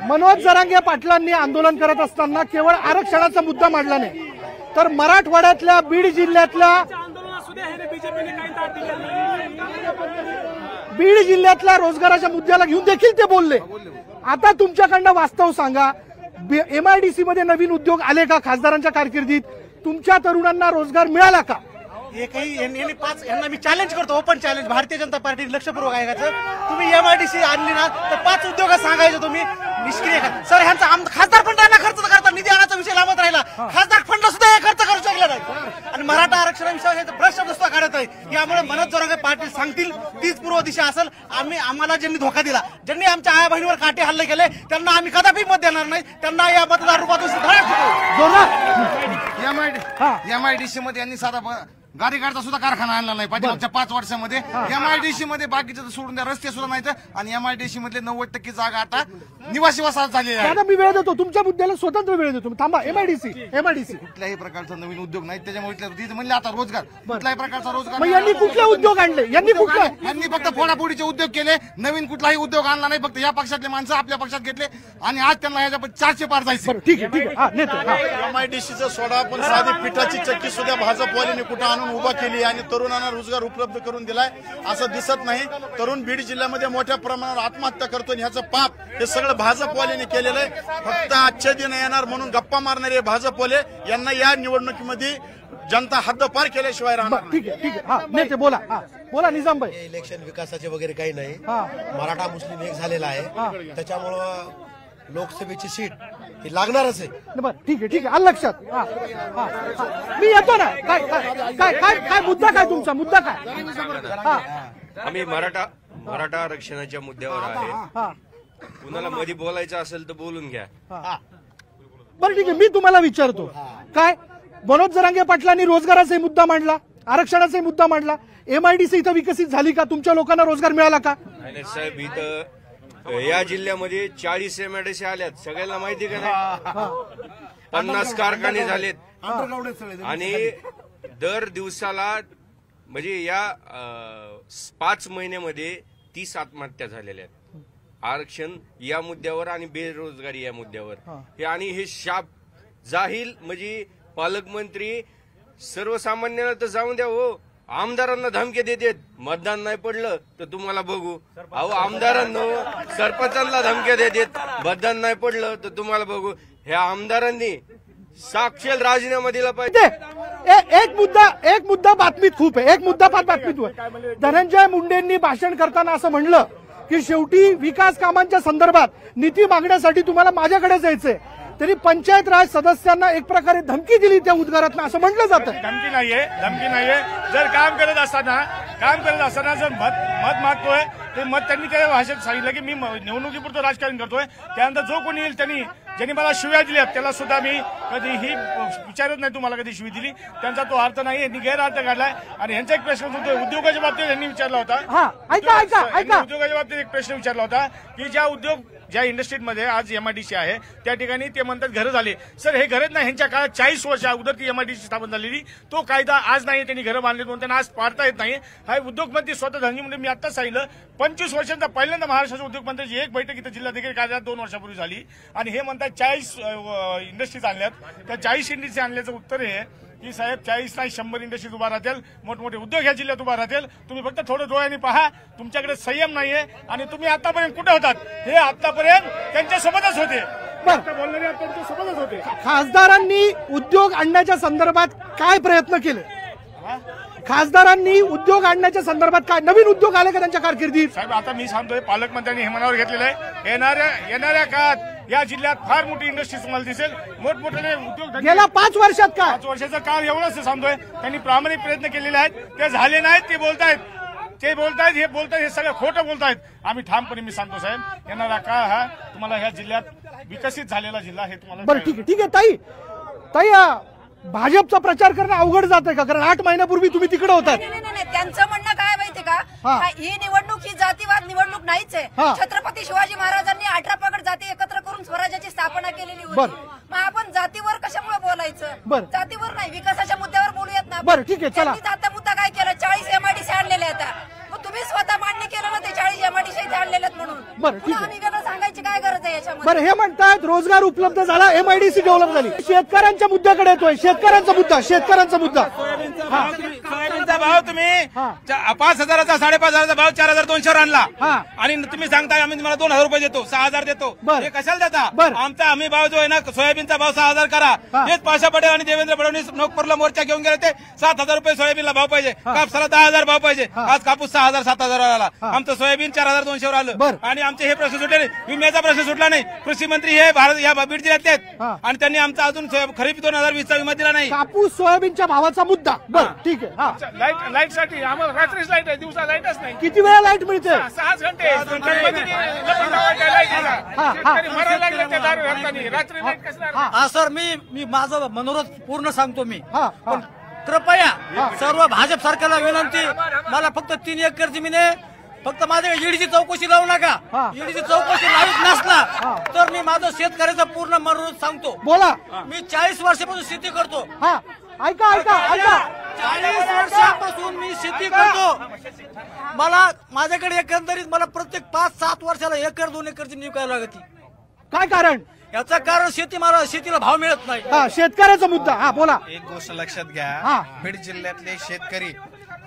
मनोज जरांगे पाटलांनी आंदोलन करत असताना केवळ आरक्षणाचा मुद्दा मांडला नाही, तर मराठवाड्यातल्या बीड जिल्ह्यातल्या रोजगाराच्या मुद्द्याला घेऊन देखील ते बोलले. आता तुमच्याकडनं वास्तव सांगा, एमआयडीसी मध्ये नवीन उद्योग आले का? खासदारांच्या कारकिर्दीत तुमच्या तरुणांना रोजगार मिळाला का? यांना मी चॅलेंज करतो, open challenge. Bharatiya Janata party लक्षपूर्वक ऐकायचं. तुम्ही एमआयडीसी आणली ना तर 5 उद्योग सांगायचे तुम्ही निष्क्रिय. सर, ह्यांचा खासदार फंडांना खर्च करतात, निधी आणायचा विषय लांबत राहिला. खासदार फंड सुद्धा हे खर्च करू शकला नाही आणि मराठा आरक्षणाविषयी प्रश्न नुसता काढत आहे. यामुळे मनोज जरांगे पाटील सांगतील तीच पूर्व दिशा असेल. आम्हाला ज्यांनी धोका दिला, ज्यांनी आमच्या आया बहिणीवर काटे हल्ले केले, त्यांना आम्ही कदापि मत देणार नाही. त्यांना या मतदार रूपातून एमआयडीसी मध्ये यांनी साधा गाडी काढता सुद्धा कारखाना आणला नाही पाठीमागच्या 5 वर्षामध्ये. एमआयडीसी मध्ये बाकीचं सोडून द्या, रस्ते सुद्धा नाहीत आणि एमआयडीसी मधले 90% जागा आता निवासी वसाहत झाली आहे. मी वेळ देतो, तुमच्या मुद्द्याला स्वतंत्र वेळ देतो. थांबा. एमआयडीसी कुठल्याही प्रकारचा नवीन उद्योग नाही. त्याच्यामुळे म्हणले आता रोजगार, कुठल्याही प्रकारचा रोजगार. यांनी कुठले उद्योग आणले? यांनी फक्त फोडाफोडीचे उद्योग केले. नवीन कुठलाही उद्योग आणला नाही. फक्त या पक्षातले माणसं आपल्या पक्षात घेतले आणि आज त्यांना याच्या 400 पार जायचं. ठीक आहे. एमआयडीसीचं सोडा, पण साधी पिठाची चक्की सुद्धा भाजपवाल्यांनी कुठं आणून उभा केली आणि तरुणांना रोजगार उपलब्ध करून दिलाय असं दिसत नाही. तरुण बीड जिल्ह्यामध्ये मोठ्या प्रमाणावर आत्महत्या करतो आणि ह्याचं पाप हे सगळं भाजपवाल्यांनी केलेलं आहे. फक्त आजच्या दिन येणार म्हणून गप्पा मारणारे भाजपवाले यांना या निवडणुकीमध्ये जनता हद्दपार केल्याशिवाय राहणार. ठीक आहे. नेते बोला निजामभाई. इलेक्शन विकासाचे वगैरे काही नाही. मराठा मुस्लिम एक झालेला आहे, त्याच्यामुळं लोकसभेची सीट ही लागणारच आहे. ठीक आहे. आलं लक्षात. मी येतो ना. काय मुद्दा, काय तुमचा मुद्दा काय? आम्ही मराठा आरक्षणाच्या मुद्द्यावर आहे. कुणाला मध्ये बोलायचं असेल तर बोलून घ्या. बरं, ठीक आहे. मी तुम्हाला विचारतो, काय मनोज जरांगे पाटलांनी रोजगाराचा मुद्दा मांडला, आरक्षणाचा मुद्दा मांडला. एमआयडीसी इथं विकसित झाली का? तुमच्या लोकांना रोजगार मिळाला का? नाही साहेब, इथं या जिल्ह्यामध्ये 40 एमआयडीसी आल्यात, सगळ्यांना माहिती का नाही? 50 कारखाने झालेत आणि दर दिवसाला म्हणजे या 5 महिन्यामध्ये 30 आत्महत्या झालेल्या आहेत. आरक्षण या मुद्द्यावर आणि बेरोजगारी या मुद्द्यावर आणि हे शाप जाहील म्हणजे पालकमंत्री सर्वसामान्यांना तर जाऊन द्या हो, आमदारांना धमकी देतात. मतदान नाही पडलं तर तुम्हाला बघू. अहो, आमदारांना सरपंचांना धमक्या देतात, मतदान नाही पडलं तर तुम्हाला बघू. ह्या आमदारांनी साक्षात राजीनामा दिला पाहिजे. एक मुद्दा बातमीत खूप आहे. एक मुद्दा फार बातमीत आहे. धनंजय मुंडेंनी भाषण करताना असं म्हणलं की शेवटी विकास कामांच्या संदर्भात नीती मागण्यासाठी तुम्हाला माझ्याकडेच यायचंय. तरी पंचायत राज सदस्यांना एक प्रकारे धमकी दिली त्या उद्गारातनं असं म्हटलं जातं. धमकी नाहीये. जर काम करत असताना जर मत मागतोय ते मत त्यांनी त्या भाषेत सांगितलं की मी निवडणुकीपुरतं राजकारण करतोय. त्यानंतर जो कोणी येईल ज्यांनी मला शिव्या दिल्या त्याला सुद्धा मी कधीही विचारत नाही तुम्हाला कधी शिवी दिली. त्यांचा तो अर्थ नाही, यांनी गैरअर्थ काढलाय. आणि यांचा एक प्रश्न होतो उद्योगाच्या बाबतीत यांनी विचारला होता. उद्योगाच्या बाबतीत एक प्रश्न विचारला होता की ज्या इंडस्ट्रीमध्ये आज एमआयडीसी आहे त्या ठिकाणी ते म्हणतात घरं झाले. सर, हे घरच नाही. ह्यांच्या काळात 40 वर्ष अगोदर ती एमआयडीसी स्थापन झालेली. तो कायदा आज नाही, त्यांनी घरं बांधले म्हणून त्यांना आज पाडता येत नाही. हा उद्योगमंत्री स्वतः धनंजय मुंडे, मी आताच सांगितलं 25 वर्षांचा पहिल्यांदा महाराष्ट्राच्या उद्योगमंत्र्यांची एक बैठक इथं जिल्हाधिकारी कार्यालयात 2 वर्षापूर्वी झाली आणि हे म्हणतात 40 इंडस्ट्रीज आणल्यात. त्या 40 इंडस्ट्री आणल्याचं उत्तर हे की साहेब 40 नाही 100 इंडस्ट्रीज उभा राहतील, मोठमोठे उद्योग ह्या जिल्ह्यात उभा राहतील. तुम्ही फक्त थोडं डोळ्यांनी पहा, तुमच्याकडे संयम नाहीये आणि तुम्ही आतापर्यंत कुठे होतात? हे आतापर्यंत त्यांच्यासोबतच होते. बोलणारे अत्यंत समजच होते. खासदारांनी उद्योग आणण्याच्या संदर्भात काय प्रयत्न केले? खासदारांनी उद्योग आणण्याच्या संदर्भात काय नवीन उद्योग आले का त्यांच्या कारकिर्दीत? साहेब आता मी सांगतोय, पालकमंत्र्यांनी हे मनावर घेतलेलं आहे. येणाऱ्या काळात या जिल्ह्यात फार मोठी इंडस्ट्री तुम्हाला दिसेल, मोठमोठे उद्योग. गेल्या 5 वर्षात काय? 5 वर्षाचा काळ एवढंच सांगतोय. त्यांनी प्रामाणिक प्रयत्न केलेले आहेत, ते झाले नाहीत. ते बोलतायत हे सगळं खोटं बोलतायत. आम्ही ठामपणे मी सांगतो साहेब, येणारा काळ हा तुम्हाला ह्या जिल्ह्यात विकसित झालेला जिल्हा हे तुम्हाला. बरं ठीक आहे ताई भाजपचा प्रचार करणं अवघड जात आहे का? कारण 8 महिन्यापूर्वी तुम्ही तिकडे होतात. नाही, त्यांचं म्हणणं काय माहितीये का, ही निवडणूक ही जातीवाद निवडणूक नाहीच आहे. छत्रपती शिवाजी महाराजांनी 18 पगड जाती एकत्र करून स्वराज्याची स्थापना केलेली होती. मग आपण जातीवर कशामुळे बोलायचं? जातीवर नाही, विकासाच्या मुद्द्यावर बोलूयात ना. बरं ठीक आहे, चला. आता मुद्दा काय केला, 40 MIDC आणलेले आता. मग तुम्ही स्वतः मान्य केलं ना ते 40 MIDC इथे आणलेले आहेत म्हणून. बरं ठीक आहे. आम्ही वेगळं सांगायची काय गरज आहे याच्यामध्ये? बरं, हे म्हणतात रोजगार उपलब्ध झाला, MIDC डेव्हलप झाली. शेतकऱ्यांच्या मुद्द्याकडे येतोय. शेतकऱ्यांचा मुद्दा सोयाबीनचा भाव तुम्ही 5,000चा 5,500चा भाव 4,200 वर आणला आणि तुम्ही सांगताय आम्ही तुम्हाला 2,000 रुपये देतो, 6,000 देतो. हे कशाला देता? आमचा हमी भाव जो आहे ना सोयाबीनचा भाव 6,000 करा. हेच पाशा पटेल आणि देवेंद्र फडणवीस नागपूरला मोर्चा घेऊन गेले ते 7,000 रुपये सोयाबीनला भाव पाहिजे, कापसाला 10,000 भाव पाहिजे. आज कापूस 6,000 7,000 वर आला. आमचं सोयाबीन 4,200 वर आलं आणि आमचे हे प्रश्न सुटले नाही. विम्याचा प्रश्न सुटला नाही. कृषी मंत्री हे या बीड जिल्ह्यातले आहेत आणि त्यांनी आमचा अजून खरीप 2020चा विमा दिला नाही. कापूस सोयाबीनच्या भावाचा मुद्दा. बरं ठीक आहे. लाईट साठी आम्हाला रात्रीच लाईट आहे, दिवसा लाईटच नाही. किती वेळा लाईट मिळते? 6 घंटे. हा सर, मी माझं मनोरथ पूर्ण सांगतो. मी पण कृपया सर्व भाजप सरकारला विनंती, मला फक्त 3 एकर जमीन आहे. फक्त माझ्याकडे ईडीची चौकशी लावू नका. ईडीची चौकशी लावत नसला तर मी माझं शेतकऱ्याचं पूर्ण मनोरथ सांगतो. बोला. मी 40 वर्षापासून शेती करतो. ऐका 40 वर्षापासून मी शेती करतो. मला माझ्याकडे एकंदरीत मला प्रत्येक 5-7 वर्षाला 1-2 एकरची निवडायला लागते. काय कारण? याचं कारण शेतीला भाव मिळत नाही. शेतकऱ्याचा मुद्दा. बोला. एक गोष्ट लक्षात घ्या, बीड जिल्ह्यातले शेतकरी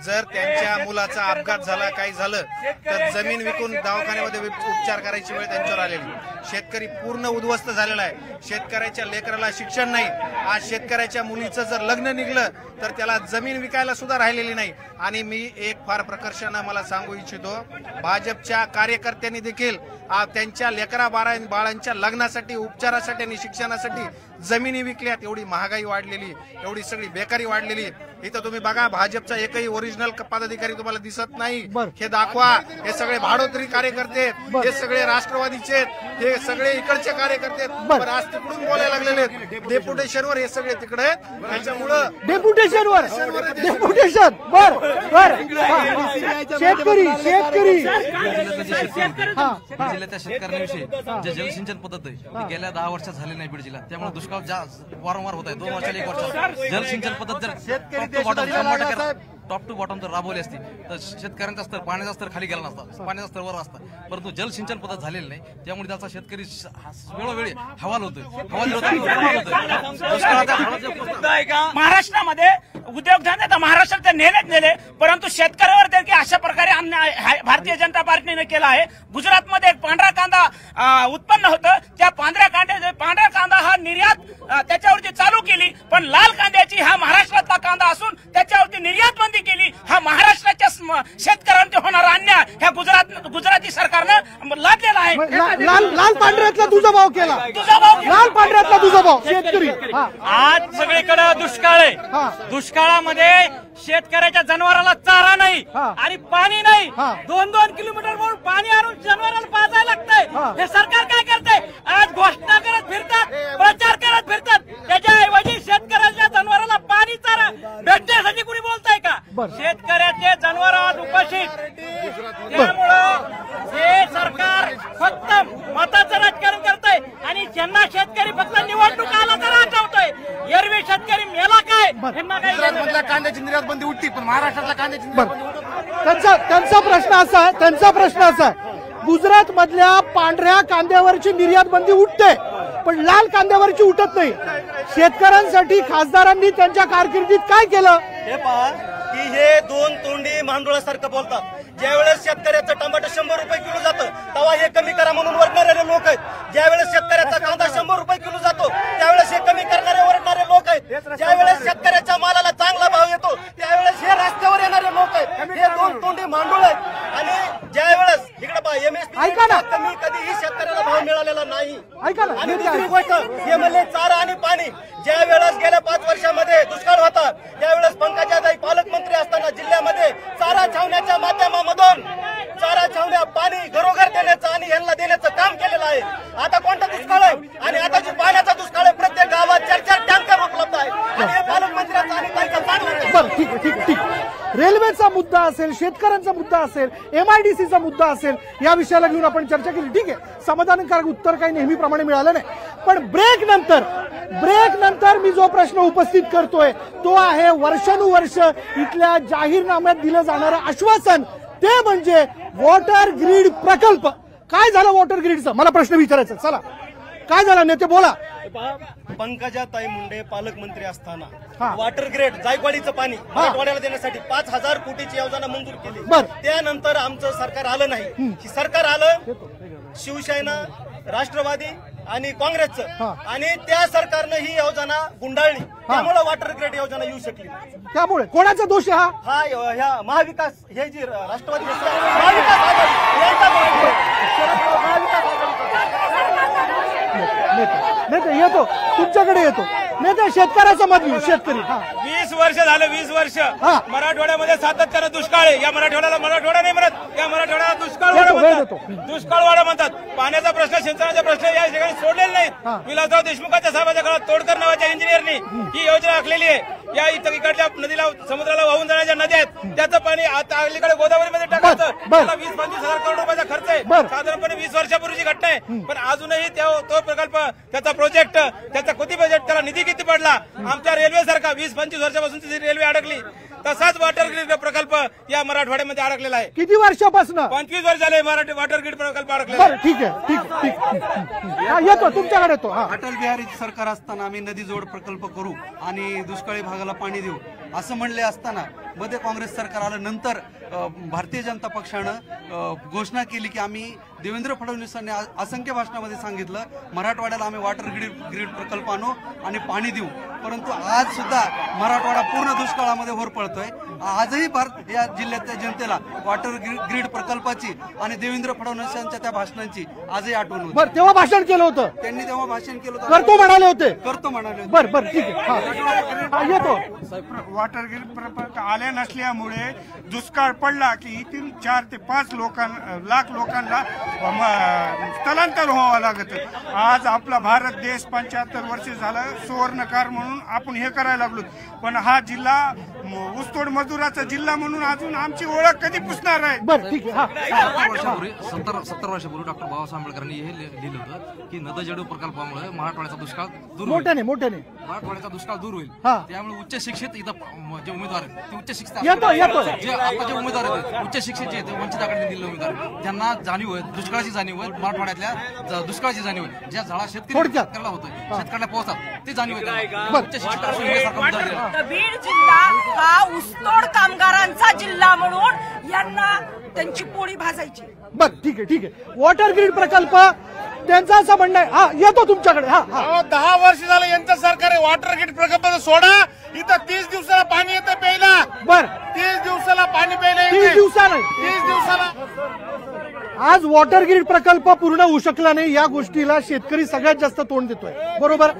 जर त्यांच्या मुलाचा अपघात झाला, काही झालं तर जमीन विकून दवाखान्यामध्ये उपचार करायची वेळ त्यांच्यावर आलेली. शेतकरी पूर्ण उद्ध्वस्त झालेला आहे. शेतकऱ्याच्या लेकराला शिक्षण नाही. आज शेतकऱ्याच्या मुलीचं जर लग्न निघलं तर त्याला जमीन विकायला सुद्धा राहिलेली नाही. आणि मी एक फार प्रकर्षानं मला सांगू इच्छितो, भाजपच्या कार्यकर्त्यांनी देखील त्यांच्या लेकरा बाळांच्या लग्नासाठी, उपचारासाठी आणि शिक्षणासाठी जमिनी विकल्यात. एवढी महागाई वाढलेली, एवढी सगळी बेकारी वाढलेली. इथं तुम्ही बघा, भाजपचा एकही ओरिजिनल पदाधिकारी तुम्हाला दिसत नाही. हे दाखवा. हे सगळे भाडोत्री कार्यकर्ते, हे सगळे राष्ट्रवादीचे, हे सगळे इकडचे कार्यकर्ते. आज तिकडून बोलायला लागलेले आहेत. डेप्युटेशनवर हे सगळे तिकडे आहेत. त्याच्यामुळं डेप्युटेशन शेतकरी जिल्ह्याच्या शेतकऱ्यांविषयी जे जलसिंचन पद्धत आहे ती गेल्या 10 वर्षात झाली नाही बीड जिल्ह्यात. त्यामुळे दुष्काळ वारंवार होत आहे. 2 वर्षाला 1 वर्ष जलसिंचन पद्धत जर टॉप टू बॉटम जर राबवली असती तर शेतकऱ्यांचा स्तर, पाण्याचा स्तर खाली गेला नसता, पाण्याचा स्तर वर असता. परंतु जलसिंचन पद्धत झालेली नाही. त्यामुळे त्याचा शेतकरी वेळोवेळी हवाल होतोय. महाराष्ट्रामध्ये उद्योगधंदे तर महाराष्ट्रात नेले, परंतु शेतकऱ्यावर देखील अशा प्रकारे भारतीय जनता पार्टीने केला आहे. गुजरातमध्ये एक पांढरा कांदा उत्पन्न होतं. त्या पांढरा कांदा हा निर्यात त्याच्यावरती चालू केली, पण लाल कांद्याची हा महाराष्ट्रातला कांदा असून त्याच्यावरती निर्यात बंदी केली. हा महाराष्ट्राच्या शेतकऱ्यांचे होणारा अन्याय ह्या गुजराती सरकारनं लादलेला आहे. लाल पांढऱ्यातला तुझा भाव केला. लाल पांढऱ्यातला तुझा भाव शेतकरी. आज सगळीकडे दुष्काळ आहे. दुष्काळामध्ये शेतकऱ्याच्या जनावराला चारा नाही आणि पाणी नाही. 2-2 किलोमीटर वरून पाणी आणून जनावराला पाजायला लागतंय. हे सरकार काय करतंय? आज घोषणा करत फिरतात, प्रचार करत फिरतात. त्याच्याऐवजी शेतकऱ्याच्या जनावराला पाणी, चारा भेटण्यासाठी कुणी बोलतंय का? शेतकऱ्याचे जनावर आज उपाशी. त्यामुळं हे सरकार फक्त मताचं राजकारण करतंय आणि ज्यांना शेतकरी फक्त निवडणूक आला तर आठवतोय. एरवी शेतकरी मेला काय? गुजरातमधल्या कांद्याची निर्यात बंदी उठती, पण महाराष्ट्रातल्या कांद्याची निर्यात बंदी उठत नाही. त्यांचा प्रश्न असा आहे, गुजरात मधल्या पांढऱ्या कांद्यावरची निर्यात बंदी उठते, पण लाल कांद्यावरची उठत नाही. शेतकऱ्यांसाठी खासदारांनी त्यांच्या कारकिर्दीत काय केलं? हे पहा की हे 2 तोंडी मांडोळासारखं बोलतात. ज्यावेळेस शेतकऱ्याचं टमाटर 100 रुपये किलो जातं तेव्हा हे कमी करा म्हणून ओरडणारे लोक आहेत. ज्यावेळेस शेतकऱ्याचा कांदा 100 रुपये किलो जातो त्यावेळेस हे कमी करणारे ओरडणारे लोक आहेत. ज्यावेळेस शेतकऱ्याच्या मालाला चांगला भाव येतो त्यावेळेस हे रस्त्यावर येणारे लोक आहेत. हे दोन तोंडी मांडूळ आहेत. आणि ज्यावेळेस इकडे MSP कमी कधीही शेतकऱ्याला भाव मिळालेला नाही. आणि दुसरी गोष्ट हे म्हणले चारा आणि पाणी. ज्या वेळेस गेल्या 5 वर्षामध्ये दुष्काळ होता त्यावेळेस पंकजाताई पालकमंत्री असताना जिल्ह्यामध्ये चारा छावण्याच्या माध्यमामधून चारा छावण्या पाणी घरोघर देण्याचं आणि यांना देण्याचं काम केलेलं आहे. आता कोणता दुष्काळ आहे आणि आता जी पाण्याचा दुष्काळ आहे प्रत्येक गावात 4-4 टँकर उपलब्ध आहे आणि हे पालकमंत्र्यांचा आणि त्यांचा चांगला. बरं ठीक आहे ठीक ठीक. रेल्वेचा मुद्दा असेल, शेतकऱ्यांचा मुद्दा असेल, MIDCचा मुद्दा असेल, या विषयाला घेऊन आपण चर्चा केली. ठीक आहे, समाधानकारक उत्तर काही नेहमीप्रमाणे मिळालं नाही. पण ब्रेक नंतर मी जो प्रश्न उपस्थित करतोय तो आहे वर्षानुवर्ष इथल्या जाहीरनाम्यात दिलं जाणारं आश्वासन, ते म्हणजे वॉटर ग्रीड प्रकल्प. काय झालं वॉटर ग्रीडचं? मला प्रश्न विचारायचा. चला, काय झालं नेते बोला. पंकजाताई मुंडे पालकमंत्री असताना वॉटर ग्रेड जायकवाडीचं पाणी मराठवाड्याला देण्यासाठी 5,000 कोटीची योजना मंजूर केली. त्यानंतर आमचं सरकार आलं नाही. सरकार आलं शिवसेना, राष्ट्रवादी आणि काँग्रेसचं, आणि त्या सरकारनं ही योजना गुंडाळली. त्यामुळे वॉटर ग्रेड योजना येऊ शकली. त्यामुळे कोणाचा दोष आहे हा? ह्या महाविकास, हे जी राष्ट्रवादी महाविकास आघाडी यांचा नेते येतो तुमच्याकडे येतो. नेते शेतकऱ्याचं मत घेऊ. शेतकरी 20 वर्ष झालं, 20 वर्ष मराठवाड्यामध्ये सातत्यानं दुष्काळ आहे. या मराठवाड्याला मराठवाडा नाही म्हणत, या मराठवाड्याला दुष्काळवाडा म्हणतात. दुष्काळवाडा म्हणतात. पाण्याचा प्रश्न, सिंचनाचे प्रश्न या ठिकाणी सोडलेले नाहीत. विलासराव देशमुखांच्या साहेबांच्या काळात तोडकर नावाच्या इंजिनियरनी ही योजना आखलेली आहे. या इकडच्या नदीला, समुद्राला वाहून जाणाऱ्या नद्या आहेत त्याचं पाणी आता अलीकडे गोदावरीमध्ये टाकायचं. त्याला 20-25 हजार करोड रुपयाचा खर्च आहे. साधारणपणे 20 वर्षापूर्वीची घटना आहे. पण अजूनही तो प्रकल्प, त्याचा प्रोजेक्ट, त्याचा किती बजेट, त्याला निधी किती पडला? आमच्या रेल्वे सारखा 20-25 वर्षापासून रेल्वे अडकली तसाच वॉटर ग्रीड प्रकल्प या मराठवाड्यामध्ये अडकलेला आहे. किती वर्षापासून? 25 वर्ष झाले वॉटर ग्रीड प्रकल्प अडकलेला. ठीक आहे, ठीक येतो तुमच्याकडे येतो. अटल बिहारी सरकार असताना आम्ही नदीजोड प्रकल्प करू आणि दुष्काळी भागाला पाणी देऊ असं म्हणले असताना मध्ये काँग्रेस सरकार आलं. नंतर भारतीय जनता पक्षानं घोषणा केली की आम्ही, देवेंद्र फडणवीसांनी असंख्य भाषणामध्ये सांगितलं मराठवाड्याला आम्ही वॉटर ग्रीड प्रकल्प आणू आणि पाणी देऊ. परंतु आज सुद्धा मराठवाडा पूर्ण दुष्काळामध्ये होरपळतोय. आजही या जिल्ह्यातल्या जनतेला वॉटर ग्रीड प्रकल्पाची आणि देवेंद्र फडणवीसांच्या त्या भाषणांची आजही आठवण होती. बरं, तेव्हा भाषण केलं होतं त्यांनी, तेव्हा भाषण केलं होतं. करतो म्हणाले होते. बरं ठीक आहे. येतो. वॉटर ग्रीड प्रकल्प आल्या नसल्यामुळे दुष्काळ पडला की इथून 4 ते 5 लाख लोकांना स्थलांतर व्हावं लागत. आज आपला भारत देश 75 वर्ष झालं सुवर्णकार म्हणून आपण हे करायला लागलो. पण हा जिल्हा ऊसतोड मजुराचा जिल्हा म्हणून अजून आमची ओळख कधी पुसणार आहे? बरं ठीक आहे. 70 वर्षापूर्वी डॉक्टर बाबासाहेब आंबेडकरांनी हे लिहिलं होतं की नदजोड प्रकल्पामुळे मराठवाड्याचा दुष्काळ दूर होईल. मोठ्याने मराठवाड्याचा दुष्काळ दूर होईल. त्यामुळे उच्च शिक्षित इथं जे उमेदवार आहेत ते उच्च शिक्षित, जे आता जे उमेदवार आहेत उच्च शिक्षित जे वंचित आघाडीने दिलेले उमेदवार त्यांना जाणीव आहे, दुष्काळाची जाणीव आहे, मराठवाड्यातल्या दुष्काळाची जाणीव आहे. ज्या झाडा शेतकऱ्याला होतं, शेतकऱ्याला पोहोचतात ते जाणीव आहे. उच्च शिक्षित बीड जिल्हा हा ऊसतोड कामगारांचा जिल्हा म्हणून यांना त्यांची पोळी भाजायची. बरं ठीक आहे. वॉटर ग्रीड प्रकल्प त्यांचं असं म्हणणं आहे. येतो तुमच्याकडे. 10 वर्ष झालं यांचं सरकार आहे. वॉटर ग्रीड प्रकल्प सोडा, इथं 30 दिवसाला पाणी येतं प्यायला. बरं, 30 दिवसाला पाणी प्यायला. 30 दिवसाला. आज वॉटर ग्रीड प्रकल्प पूर्ण होऊ शकला नाही. या गोष्टीला शेतकरी सगळ्यात जास्त तोंड देतोय. बरोबर.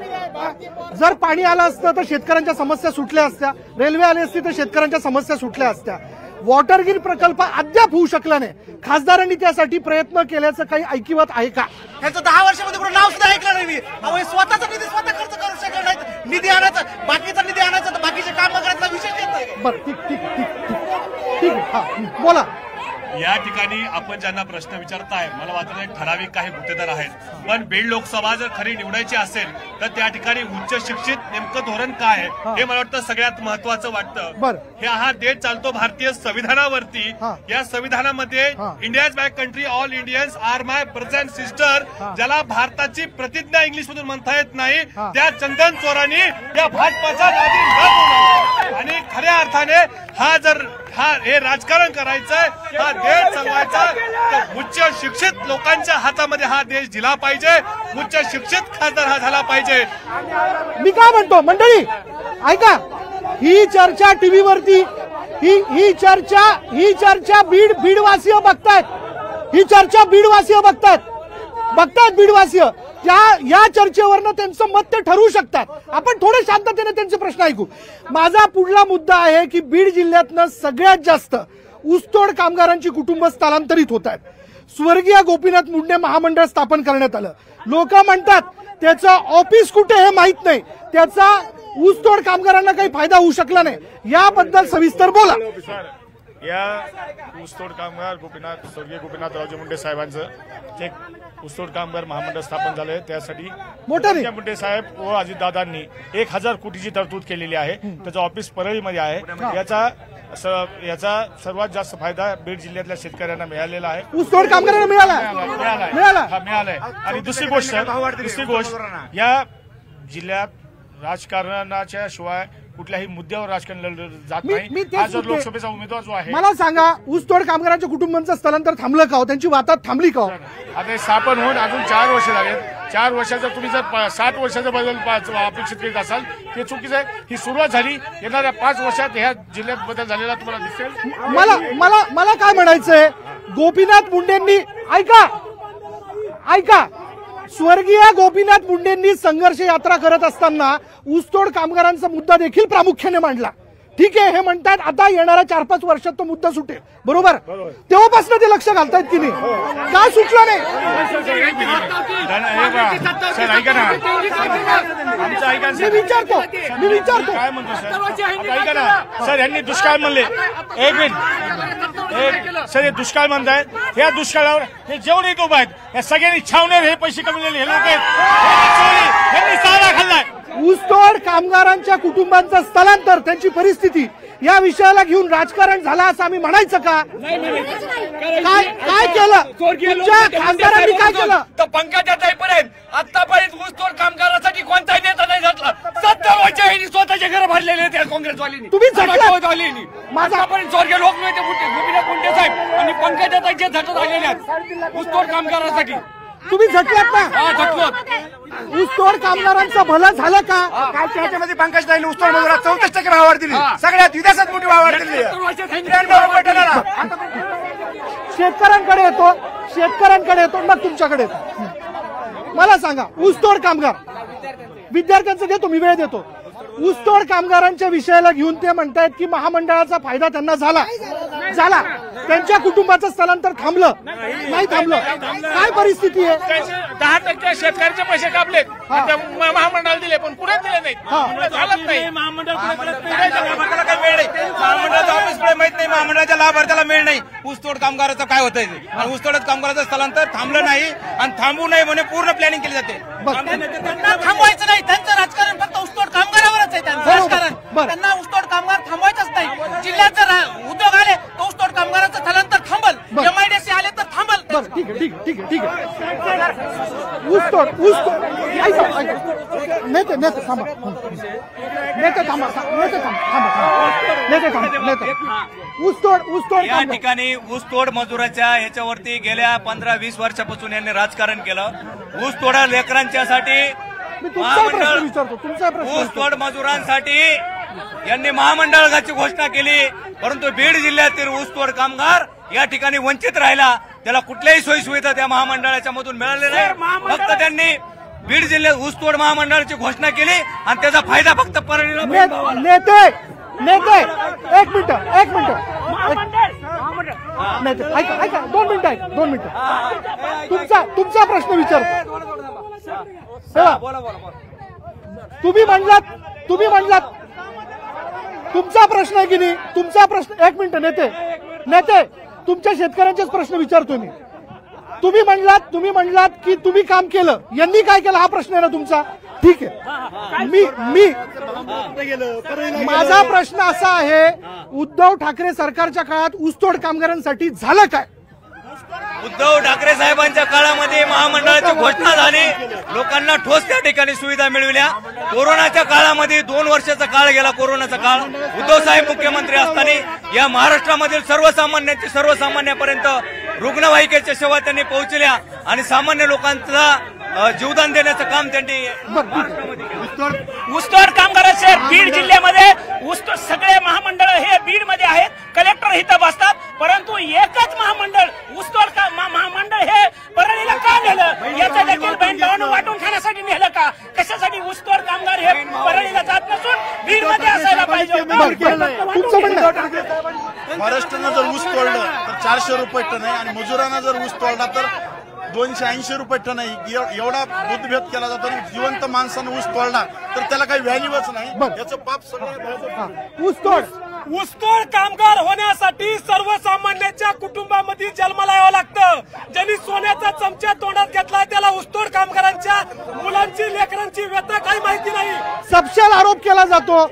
जर पाणी आलं असतं तर शेतकऱ्यांच्या समस्या सुटल्या असत्या. रेल्वे आली असती तर शेतकऱ्यांच्या समस्या सुटल्या असत्या. वॉटर ग्रीड प्रकल्प अद्याप होऊ शकला नाही. खासदारांनी त्यासाठी प्रयत्न केल्याचं काही ऐकिवात आहे का? ह्याचं 10 वर्षामध्ये कुठं नाव सुद्धा ऐकलं नाही मी. स्वतःचा निधी स्वतः खर्च करू शकत नाही. निधी आणायचा, बाकीचा निधी आणायचा तर बाकीचे काम करायचा विषय येत नाही. बरं ठीक आहे. बोला. या ठिकाणी आपण ज्यांना प्रश्न विचारताय, मला वाटतं एक ठराविक काही गुत्तेदार आहेत. पण बीड लोकसभा जर खरी निवडायची असेल तर त्या ठिकाणी उच्च शिक्षित नेमकं धोरण काय आहे हे मला वाटतं सगळ्यात महत्वाचं वाटतं. हा देश चालतो भारतीय संविधानावरती. या संविधानामध्ये India's my country, all Indians are my brothers and sister, ज्याला भारताची प्रतिज्ञा इंग्लिश मधून म्हणता येत नाही, त्या चंदन चोरांनी या भाजपाचा नादी न बोलावा. आणि खऱ्या अर्थाने हा जर हे राजकारण करायचंय, हा देश चालवायचा, तर उच्च शिक्षित लोकांच्या हातामध्ये हा देश दिला पाहिजे, उच्च शिक्षित खासदार हा झाला पाहिजे. मी काय म्हणतो मंडळी, ऐका, ही चर्चा टीव्हीवरती, ही चर्चा बीडवासीय बघतायत, ही चर्चा बीडवासीय बघतायत बीडवासीय. या चर्चेवरनं त्यांचं मत ते ठरवू शकतात. आपण थोडे शांततेने त्यांचे प्रश्न ऐकू. माझा पुढला मुद्दा आहे की बीड जिल्ह्यातनं सगळ्यात जास्त ऊसतोड कामगारांची कुटुंब स्थलांतरित होत आहेत. स्वर्गीय गोपीनाथ मुंडे महामंडळ स्थापन करण्यात आलं. लोक म्हणतात त्याचं ऑफिस कुठे हे माहित नाही, त्याचा ऊसतोड कामगारांना काही फायदा होऊ शकला नाही. याबद्दल सविस्तर बोला. या ऊसतोड कामगार स्वर्गीय गोपीनाथरावजी मुंडे साहेबांचं एक ऊसतोड कामगार महामंडळ स्थापन झालंय. त्यासाठी मुंडे साहेब व अजितदादांनी 1000 कोटीची तरतूद केलेली आहे. त्याचं ऑफिस परळीमध्ये आहे. याचा सर्वात जास्त फायदा बीड जिल्ह्यातल्या शेतकऱ्यांना मिळालेला आहे. ऊसतोड कामगारांना मिळालाय. आणि दुसरी गोष्ट या जिल्ह्यात राजकारणाच्या शिवाय कुठल्याही मुद्द्यावर राजकारण जात नाही. हा जर लोकसभेचा उमेदवार जो आहे, मला सांगा, ऊसतोड कामगारांच्या कुटुंबांचं स्थलांतर थांबलं का? त्यांची वातात थांबली का? आता स्थापन होऊन अजून 4 वर्ष लागेल. 4 वर्षाचा तुम्ही जर 60 वर्षाचा बदल अपेक्षित करीत असाल ते चुकीचं आहे. ही सुरुवात झाली, येणाऱ्या 5 वर्षात ह्या जिल्ह्यात बदल झालेला तुम्हाला दिसेल. मला काय म्हणायचंय, गोपीनाथ मुंडेंनी ऐका, स्वर्गीय गोपीनाथ मुंडेंनी संघर्ष यात्रा करत असताना ऊसतोड कामगारांचा मुद्दा देखील प्रामुख्याने मांडला. ठीक आहे, हे म्हणतात आता येणाऱ्या 4-5 वर्षात तो मुद्दा सुटेल, बरोबर? तेव्हापासून ते लक्ष घालतायत की नाही? का सुटलं नाही? सर ऐका ना, आमचं ऐका. मी विचारतो काय म्हणतो सर? ऐका ना सर, यांनी दुष्काळ म्हणले. एक मिनिट सर, हे दुष्काळ म्हणतायत. या दुष्काळावर हे जेवढे लोक आहेत या सगळ्यांनी छावण्यावर हे पैसे कमवलेले हे लोक आहेत. यांनी सारा खाल्लाय. ऊसतोड कामगारांच्या कुटुंबांचं स्थलांतर, त्यांची परिस्थिती, या विषयाला घेऊन राजकारण झालं असं आम्ही म्हणायचं का? काय केलं तुमच्या खासदारांनी? काय केलं? तर पंकजाताई पर्यंत आतापर्यंत ऊसतोड कामगारांसाठी कोणताही नेता नाही घातला. 70 वर्ष यांनी स्वतःचे घर भरलेले त्या काँग्रेसवाल्यांनी. तुम्ही आतापर्यंत स्वर्गीय लोकनेते गोपीनाथ मुंडे साहेब आणि पंकजाताईचे झटत आलेले आहेत ऊसतोड कामगारांसाठी. तुम्ही झटलात ना? ऊसतोड कामगारांचं भलं झालं का? काय त्याच्यामध्ये पंकजताईंनी ऊसतोड मजुरात 34% भावावर दिली. सगळ्यात विदेशात मोठी भावावर दिली. शेतकऱ्यांकडे येतो मग तुमच्याकडे येतो. मला सांगा, ऊसतोड कामगार विद्यार्थ्यांचं देतो मी, वेळ देतो. ऊसतोड कामगारांच्या विषयाला घेऊन ते म्हणतायत की महामंडळाचा फायदा त्यांना झाला. त्यांच्या कुटुंबाचं स्थलांतर थांबलं नाही? थांबलं. काय परिस्थिती आहे? 10% शेतकऱ्याचे पैसे कापलेत, महामंडळाला दिले, पण पुढे दिले नाहीत. झालंच नाही. महामंडळाच्या ऑफिसकडे माहित नाही, महामंडळाच्या लाभार्थ्याला मिळ नाही. ऊसतोड कामगाराचं काय होतंय? आणि ऊसतोड कामगाराचं स्थलांतर थांबलं नाही आणि थांबू नये म्हणून पूर्ण प्लॅनिंग केली जाते. थांबवायचं नाही, त्यांचं राजकारण फक्त ऊसतोड कामगारावरच आहे. त्यांचं राजकारण, त्यांना ऊसतोड कामगार थांबवायचंच नाही. जिल्ह्यात जर उद्योग आले तर ऊसतोड कामगाराचं स्थलांतर थांबल. MIDC आले तर थांबल. ठीक आहे. ऊसतोड नेते थांबा. ऊसतोड या ठिकाणी ऊसतोड मजुराच्या ह्याच्यावरती गेल्या 15-20 वर्षापासून यांनी राजकारण केलं. ऊसतोडा लेकरांच्यासाठी ऊसतोड मजुरांसाठी यांनी महामंडळाची घोषणा केली, परंतु बीड जिल्ह्यातील ऊसतोड कामगार या ठिकाणी वंचित राहिला. त्याला कुठल्याही सोयी सुविधा त्या महामंडळाच्या मधून मिळाले नाही. फक्त त्यांनी बीड जिल्ह्यात ऊसतोड महामंडळाची घोषणा केली आणि त्याचा फायदा फक्त परळीला. नेते एक मिनिट ऐका 2 मिनिटं. तुमचा प्रश्न विचारतो. तुम्ही म्हणलात तुमचा प्रश्न आहे की नाही? तुमचा प्रश्न. एक मिनिट नेते तुमच्या शेतकऱ्यांचेच प्रश्न विचारतोय मी. तुम्ही म्हणलात की तुम्ही काम केलं, यांनी काय केलं हा प्रश्न आहे ना तुमचा? ठीक आहे. माझा प्रश्न असा आहे, उद्धव ठाकरे सरकारच्या काळात ऊसतोड कामगारांसाठी झालं काय? उद्धव ठाकरे साहेबांच्या काळामध्ये महामंडळाची घोषणा झाली, लोकांना ठोस त्या ठिकाणी सुविधा मिळविल्या. कोरोनाच्या काळामध्ये 2 वर्षाचा काळ गेला, कोरोनाचा काळ. उद्धव साहेब मुख्यमंत्री असताना या महाराष्ट्रामधील सर्वसामान्यांचे सर्वसामान्यापर्यंत रुग्णवाहिकेच्या सेवा त्यांनी पोहोचल्या आणि सामान्य लोकांचा जीवदान देण्याचं काम त्यांनी ऊसतोड कामगारांचे बीड जिल्ह्यामध्ये ऊसतोड सगळे महामंडळ हे बीड मध्ये आहेत, कलेक्टर इथं बसतात, परंतु एकच महामंडळ ऊसतोड महामंडळ हे परळीला का नेलं? याचं देखील बहीण भावांना वाटून खाण्यासाठी नेलं का? कशासाठी ऊसतोड कामगार हे परळीला जात नसून बीड मध्ये असायला पाहिजे? महाराष्ट्रानं जर ऊस तोडलं तर 400 रुपये टन आहे आणि मजुरांना जर ऊस तोडला तर 280 रुपये टन आहे. एवढा बुद्धभेद केला जातो आणि जिवंत माणसानं ऊस तोडला तर त्याला काही व्हॅल्यूच नाही. याचं पाप सगळं ऊसतोड कामगार होण्यासाठी सर्वसामान्यांच्या कुटुंबामध्ये जन्माला यावं लागतं. ज्यांनी सोन्याचा चमचा तोंडात घेतला त्याला ऊसतोड कामगारांच्या मुलांची लेकरांची व्यथा काही माहिती नाही. सपशेल आरोप केला जातो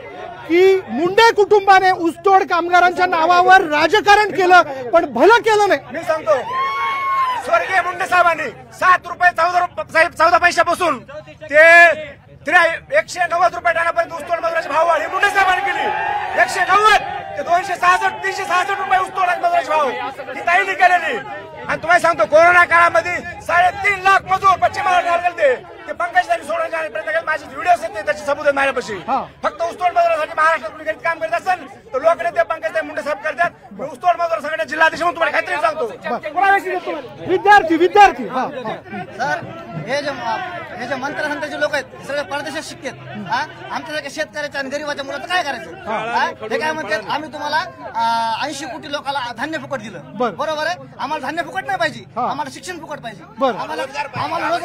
की मुंडे कुटुंबाने ऊसतोड कामगारांच्या नावावर राजकारण केलं, पण भलं केलं नाही. मी सांगतो, स्वर्गीय मुंडे साहेबांनी 7 रुपये 14 पैशापासून ते 190 रुपये टनापर्यंत ऊसतोड मजुराचे भाव वाढ ही मुंडे साहेबांनी केली. 190 ते 266 366 रुपये ऊसतोड मजुराचे भाव ही ताईंनी केलेली. आणि तुम्हाला सांगतो, कोरोना काळामध्ये 3.5 लाख मजूर पश्चिम महाराष्ट्रात गेले. ते पंकजताई सोडण्याचा प्रयत्न केला. माझे व्हिडिओ आहेत त्याचे सबूत आहेत माझ्यापाशी. फक्त ऊसतोड मजुरासाठी महाराष्ट्रात कुणी काम करत असेल तर लोकांनी ते पंकजताई मुंडे साहेब करतात. मी ऊसतोड मजूर सगळ्या जिल्हाधीश म्हणून तुम्हाला खात्री सांगतो. विद्यार्थी सर, हे जे मंत्रसंघाचे लोक आहेत सगळे परदेशात शिकतात. आमच्यासारख्या शेतकऱ्याच्या आणि गरीबाच्या मुलाचं काय करायचं? हे काय म्हणतात, आम्ही तुम्हाला 80 कोटी लोकांना धान्य फुकट दिलं. बरोबर आहे, आम्हाला धान्य फुकट नाही पाहिजे, आम्हाला शिक्षण फुकट पाहिजे, आम्हाला रोजगार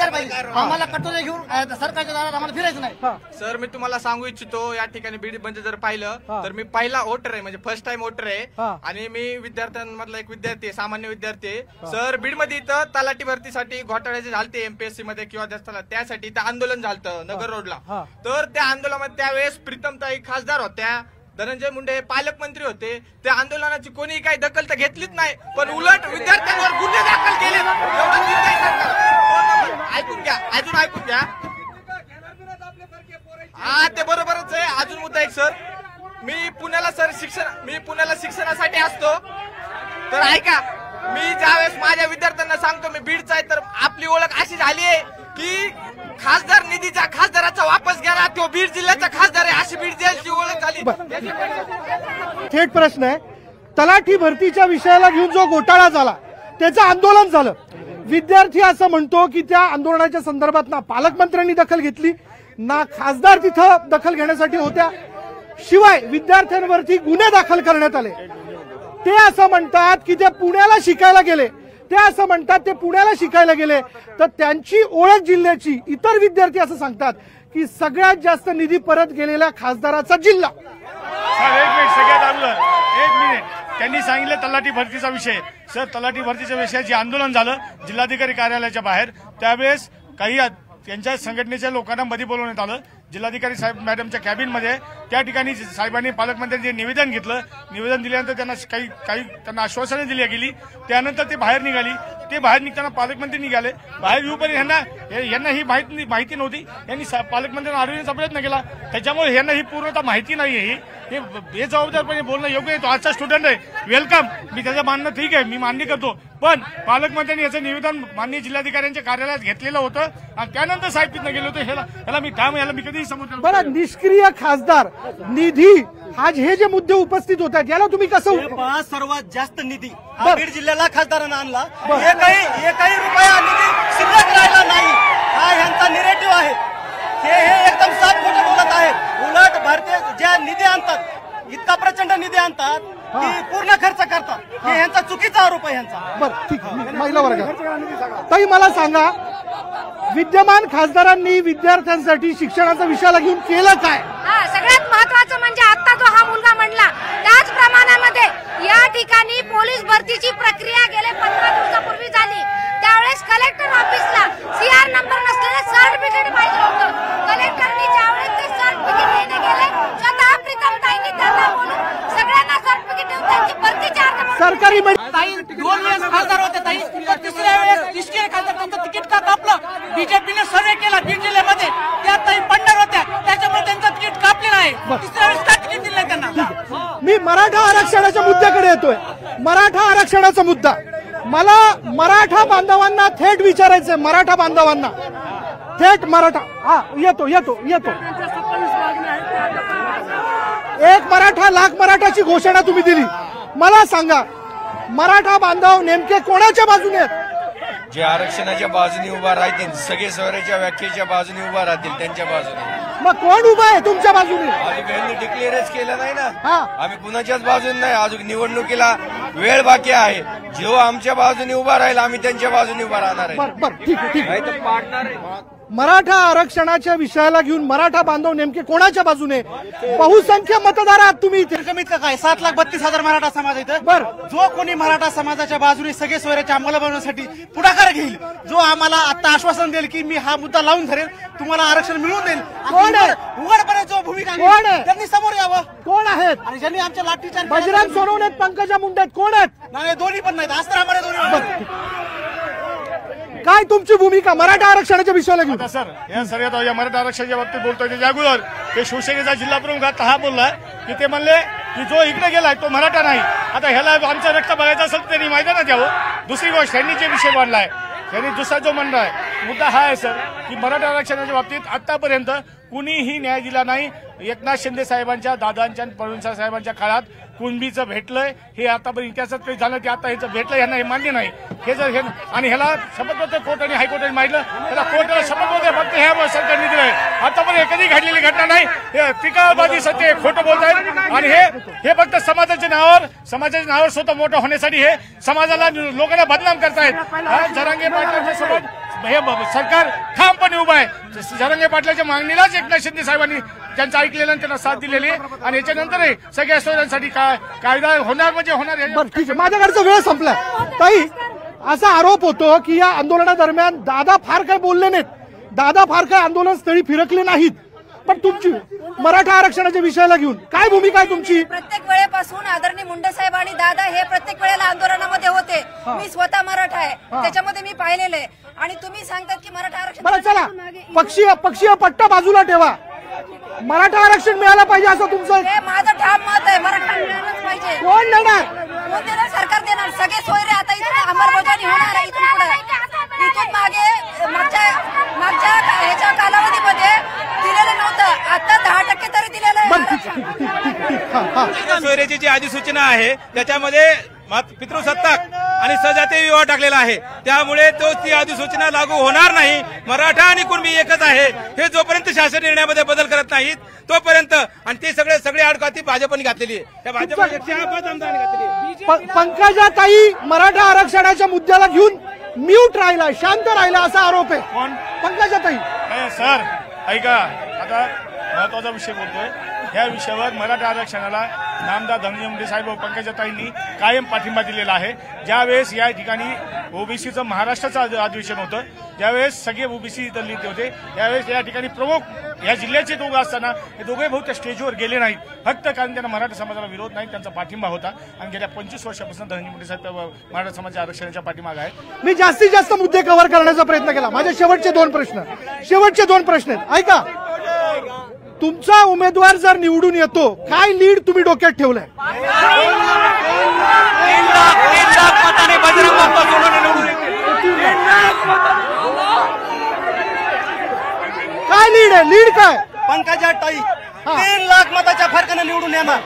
पाहिजे, आम्हाला कटोरे घेऊन सरकारच्या दारात आम्हाला फिरायचं नाही. सर, मी तुम्हाला सांगू इच्छितो, या ठिकाणी बीड म्हणजे जर पाहिलं तर मी पहिला वोटर आहे, म्हणजे फर्स्ट टाइम वोटर आहे आणि मी विद्यार्थ्यांमधला एक विद्यार्थी आहे, सामान्य विद्यार्थी आहे. सर, बीड मध्ये इथं तलाठी भरतीसाठी घोटाळ्याचे झालते एमपीएससी मध्ये किंवा त्यासाठी इथं आंदोलन झालं नगर रोडला. तर त्या आंदोलनामध्ये त्यावेळेस प्रीतमताई खासदार होत्या, धनंजय मुंडे हे पालकमंत्री होते. त्या आंदोलनाची कोणी काही दखल तर घेतलीच नाही, पण उलट विद्यार्थ्यांवर गुन्हे दाखल केले. ऐकून घ्या, अजून ऐकून घ्या. हा, ते बरोबरच आहे. अजून मुद्दा एक सर, मी पुण्याला शिक्षणासाठी असतो. तर ऐका, मी ज्यावेळेस माझ्या विद्यार्थ्यांना सांगतो मी बीडचा आहे, तर आपली ओळख अशी झाली आहे की खासदार निधीचा खासदाराचा वापस गेला, तो बीड जिल्ह्याचा खासदार आहे, अशी बीड जिल्ह्याची ओळख झाली. थेट प्रश्न आहे, तलाठी भरतीच्या विषयाला घेऊन जो घोटाळा झाला त्याचं आंदोलन झालं. विद्यार्थी असं म्हणतो की त्या आंदोलनाच्या संदर्भात ना पालकमंत्र्यांनी दखल घेतली ना खासदार तिथं दखल घेण्यासाठी होत्या. शिवाय विद्यार्थ्यांवरती गुन्हे दाखल करण्यात आले. ते असं म्हणतात की ते पुण्याला शिकायला गेले. तर त्यांची ओळख जिल्ह्याची, इतर विद्यार्थी असं सांगतात की सगळ्यात जास्त निधी परत गेलेल्या खासदाराचा जिल्हा. एक मिनिट, त्यांनी सांगितलं तलाठी भरतीचा विषय. सर, तलाठी भरतीच्या विषयाचे आंदोलन झालं जिल्हाधिकारी कार्यालयाच्या बाहेर. त्यावेळेस काही त्यांच्या संघटनेच्या लोकांना मध्ये बोलवण्यात आलं जिल्हाधिकारी साहेब मॅडमच्या कॅबिनमध्ये. त्या ठिकाणी साहेबांनी पालकमंत्र्यांनी निवेदन घेतलं. निवेदन दिल्यानंतर त्यांना काही त्यांना आश्वासने दिली गेली. त्यानंतर ते बाहेर निघाली. ते बाहेर निघताना पालकमंत्री निघाले. बाहेर येऊपर्यंत यांना ही माहिती नव्हती. यांनी पालकमंत्र्यांना अडवण्याचा प्रयत्न केला. त्याच्यामुळे यांना ही पूर्णतः माहिती नाहीये. हे बेजबाबदारपणे बोलणं योग्य आहे. तो आजचा स्टुडंट आहे, वेलकम. मी त्याचं मानणं ठीक आहे, मी मान्य करतो. पण पालकमंत्र्यांनी याचं निवेदन माननीय जिल्हाधिकाऱ्यांच्या कार्यालयात घेतलेलं होतं आणि त्यानंतर साहेब तिथं गेले होते. ह्याला मी कधीही समजलं. बरं, निष्क्रिय खासदार, निधी, आज हे जे मुद्दे उपस्थित होत आहेत याला तुम्ही कसं? सर्वात जास्त निधी बीड जिल्ह्याला खासदारांना आणला. एकही रुपया निधी शिल्लक राहिला नाही. हा यांचा निरेटिव्ह आहे. हे एकदम साफ खोटं बोलत आहेत. उलट भारतीय ज्या निधी आणतात, इतका प्रचंड निधी आणतात की पूर्ण खर्च करतात. हे यांचा चुकीचा आरोप आहे यांचा. बरं, ठीक आहे. महिला वर्गात ताई मला सांगा, विद्यमान खासदारांनी विद्यार्थ्यांसाठी शिक्षणाचा विषयाला घेऊन केलं काय? सगळ्यात महत्वाचं म्हणजे आता जो हा मुलगा म्हणला त्याच प्रमाणामध्ये या ठिकाणी पोलीस भरतीची प्रक्रिया गेले 15 दिवसापूर्वी झाली. त्यावेळेस कलेक्टर ऑफिसला सीआर नंबर नसलेलं सर्टिफिकेट पाहिजे होतं. कलेक्टरनी ज्यावेळेस ते सर्टिफिकेट देणे गेले, स्वतः प्रीतमताईंनी त्यांना बोलून सगळ्यांना सर्टिफिकेट देऊन त्यांची भरतीची सरकारी 2 वेळेस खासदार होते ताई, तर तिसऱ्या वेळेस निष्क्रिय खासदार त्यांचं तिकीट का कापलं? बीजेपीने सर्वे केला बीड जिल्ह्यामध्ये, त्या ताई पंढर होत्या, त्याच्यामुळे त्यांचं तिकीट कापलेलं आहे. तिसऱ्या वेळेस का तिकीट दिलं त्यांना? मी मराठा आरक्षणाच्या मुद्द्याकडे येतोय. मराठा आरक्षणाचा मुद्दा मला मराठा बांधवांना थेट विचारायचंय. मराठा बांधवांना थेट मराठा येतो एक मराठा लाख मराठाची घोषणा तुम्ही दिली. मला सांगा, मराठा बांधव नेमके कोणाच्या बाजूने आहेत? जे आरक्षणाच्या बाजूने उभा राहतील, सगळे सोयऱ्याच्या व्याख्येच्या बाजूने उभा राहतील, त्यांच्या बाजूने. मग कोण उभा आहे तुमच्या बाजूने? अजून यांनी डिक्लेअरच केलं नाही ना. आम्ही कुणाच्याच बाजूने नाही. अजून निवडणुकीला वेळ बाकी आहे. जेव्हा आमच्या बाजूने उभा राहील आम्ही त्यांच्या बाजूने उभा राहणार आहे. बरं, ठीक आहे. मराठा आरक्षणाच्या विषयाला घेऊन मराठा बांधव नेमके कोणाच्या बाजूने? बहुसंख्य मतदार आहात तुम्ही इथे. कमीत का काय 7,32,000 मराठा समाज इथं. बरं, जो कोणी मराठा समाजाच्या बाजूने सगळे सोयऱ्याच्या अंमलबजावणीसाठी पुढाकार घेईल, जो आम्हाला आता आश्वासन देईल की मी हा मुद्दा लावून धरेल, तुम्हाला आरक्षण मिळवून देईल, कोण आहे? उघडपणे जो भूमिका कोण आहे? त्यांनी समोर यावं. कोण आहेत? आणि ज्यांनी आमच्या लाठीचार्ज बजरंग सोनवणे, पंकजा मुंडे कोण आहेत? नाही, दोन्ही पण नाहीत. आज तर आम्हाला दोन्ही. काय तुमची भूमिका मराठा आरक्षणाच्या विषयाला घेऊन? सर, या सर्वात या मराठा आरक्षणाच्या बाबतीत बोलतोय त्याच्या अगोदर ते शिवसेनेचा जिल्हा प्रमुख आता हा बोललाय की ते म्हणले की जो इकडे गेलाय तो मराठा नाही. आता ह्याला आमचं रक्त बघायचं असेल त्यांनी मैदानात यावं. दुसरी गोष्ट, त्यांनी जे विषय मांडलाय, त्यांनी दुसरा जो म्हणलाय मुद्दा हा आहे सर की मराठा आरक्षणाच्या बाबतीत आतापर्यंत कुणीही न्याय दिला नाही. एकनाथ शिंदे साहेबांच्या, दादांच्या, फडणवीस साहेबांच्या काळात कुणबीचं भेटलंय हे आतापर्यंत इतिहासात काही झालं ते आता ह्याचं भेटलं, यांना हे मान्य नाही. हे जर आणि ह्याला शपथपत्र कोर्ट आणि हायकोर्टाने माहितलं, त्याला कोर्टाला शपथपत्र फक्त ह्या सरकारने दिलंय. आतापर्यंत कधी घडलेली घटना नाही. हे टिकावबाजी सत्य खोटं बोलत आहेत आणि हे फक्त समाजाच्या नावावर स्वतः मोठं होण्यासाठी हे समाजाला, लोकांना बदनाम करतायत. जरांगे पाटलांच्या सोबत हे सरकार ठामपणे उभं आहे. जरांगे पाटलाच्या मागणीलाच एकनाथ शिंदे साहेबांनी त्यांचं ऐकलेलं आणि त्यांना साथ दिलेली आणि याच्यानंतरही सगळ्या सोयऱ्यांसाठी कायदा होणार म्हणजे होणार. ठीक आहे, माझ्याकडचा वेळ संपला. ताई, असा आरोप होतो की या आंदोलनादरम्यान दादा फार काय बोलले नाहीत, दादा फार काय आंदोलन स्थळी फिरकले नाहीत. पण तुमची मराठा आरक्षणाच्या विषयाला घेऊन काय भूमिका आहे तुमची? प्रत्येक वेळेपासून आदरणीय मुंडे साहेब आणि दादा हे प्रत्येक वेळेला आंदोलनामध्ये होते. मी स्वतः मराठा आहे, त्याच्यामध्ये मी पाहिलेलं आहे. आणि तुम्ही सांगतात की मराठा आरक्षण. बरं, चला पक्षीय पट्टा बाजूला ठेवा. मराठा आरक्षण मिळालं पाहिजे असं तुमचं? माझं ठाम मत आहे, मराठा मिळालंच पाहिजे. कोण देणार? कोण देणार? सरकार देणार. सगळे सोयरे आता इथून अंमलबजावणी होणार आहे. इथून पुढे, इथून मागच्या ह्याच्या कालावधीमध्ये दिलेलं नव्हतं, आता 10% तरी दिलेलं आहे. सोयऱ्याची जी अधिसूचना आहे त्याच्यामध्ये पितृसत्ताक आणि सजातीय विवाह टाकलेला आहे. त्यामुळे ती अधिसूचना लागू होणार नाही. मराठा आणि कुणबी एकच आहे हे जोपर्यंत शासन निर्णयामध्ये बदल करत नाहीत तोपर्यंत. आणि ते सगळे अडकाती भाजपने घातलेली आहे. त्या भाजपने घातलेली आहे. पंकजाताई मराठा आरक्षणाच्या मुद्द्याला घेऊन म्यूट राहिला, शांत राहिला असा आरोप आहे. पंकजाताई सर ऐका, आता महत्वाचा विषय बोलतोय. या विषयावर मराठा आरक्षणाला नामदार धनंजय मुंडे साहेब व पंकजाताईंनी कायम पाठिंबा दिलेला आहे. ज्यावेळेस या ठिकाणी ओबीसीचं महाराष्ट्राचं अधिवेशन होतं, ज्यावेळेस सगळे ओबीसी दलित होते, त्यावेळेस या ठिकाणी प्रमुख या जिल्ह्याचे दोघं असताना हे दोघे भाऊ त्या स्टेजवर गेले नाहीत, फक्त कारण त्यांना मराठा समाजाला विरोध नाही, त्यांचा पाठिंबा होता. आणि गेल्या 25 वर्षापासून धनंजय मुंडे साहेब मराठा समाजाच्या आरक्षणाच्या पाठीमागे आहेत. मी जास्तीत जास्त मुद्दे कव्हर करण्याचा प्रयत्न केला. माझे शेवटचे दोन प्रश्न आहेत. ऐका, तुमचा उमेदवार जर निवडून येतो, काय लीड तुम्ही डोक्यात ठेवलंय? 3 लाख मताने बजरंग बाप्पा सोनवणे निवडून काय लीड आहे? लीड काय? पंकजाताई 3 लाख मताच्या फरकाने निवडून येणार.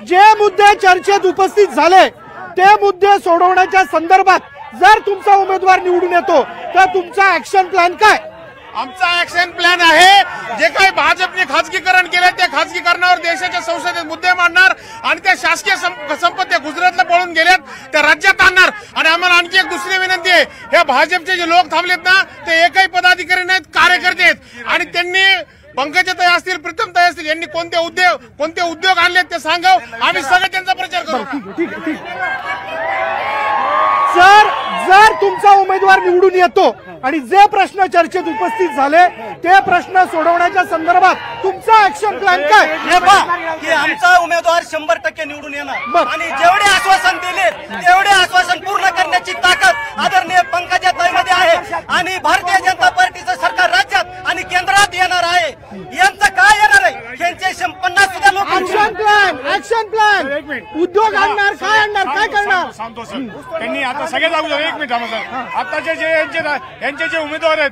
जे मुद्दे चर्चेत उपस्थित झाले ते मुद्दे सोडवण्याच्या संदर्भात जर तुमचा उमेदवार निवडून येतो तर तुमचा ऍक्शन प्लॅन काय? आमचा ऍक्शन प्लॅन आहे, जे काही भाजपने खासगीकरण केलं त्या खासगीकरणावर देशाच्या संसदेत मुद्दे मांडणार आणि त्या शासकीय संपत्त्या गुजरातला पळून गेल्यात त्या राज्यात आणणार. आणि आम्हाला आणखी एक दुसरी विनंती आहे, ह्या भाजपचे जे लोक थांबलेत ना ते एकही पदाधिकारी नाहीत, कार्यकर्ते आहेत. आणि त्यांनी पंकजाताई असतील, प्रीतमताई असतील, यांनी कोणते उद्योग आणलेत ते सांगावं, आम्ही सगळे त्यांचा प्रचार करू. जर तुमचा उमेदवार निवडून येतो आणि जे प्रश्न चर्चेत उपस्थित झाले ते प्रश्न सोडवण्याच्या संदर्भात तुमचा ऍक्शन प्लॅन काय? हे पहा की आमचा उमेदवार 100% निवडून येणार आणि जेवढे आश्वासन दिले तेवढे आश्वासन पूर्ण करण्याची ताकद आदरणीय पंकजाताईंमध्ये आहे आणि भारतीय जनता पार्टीचं सरकार राज्यात आणि केंद्रात येणार आहे. यांचं काय येणार आहे? यांचे 50 सुद्धा लोक ऍक्शन प्लॅन उद्योग आणणार, काय आणणार, काय करणार? सांगतो सर. त्यांनी आता सगळ्यात अगोदर एक मिनिट आताचे जे यांचे जे उमेदवार आहेत,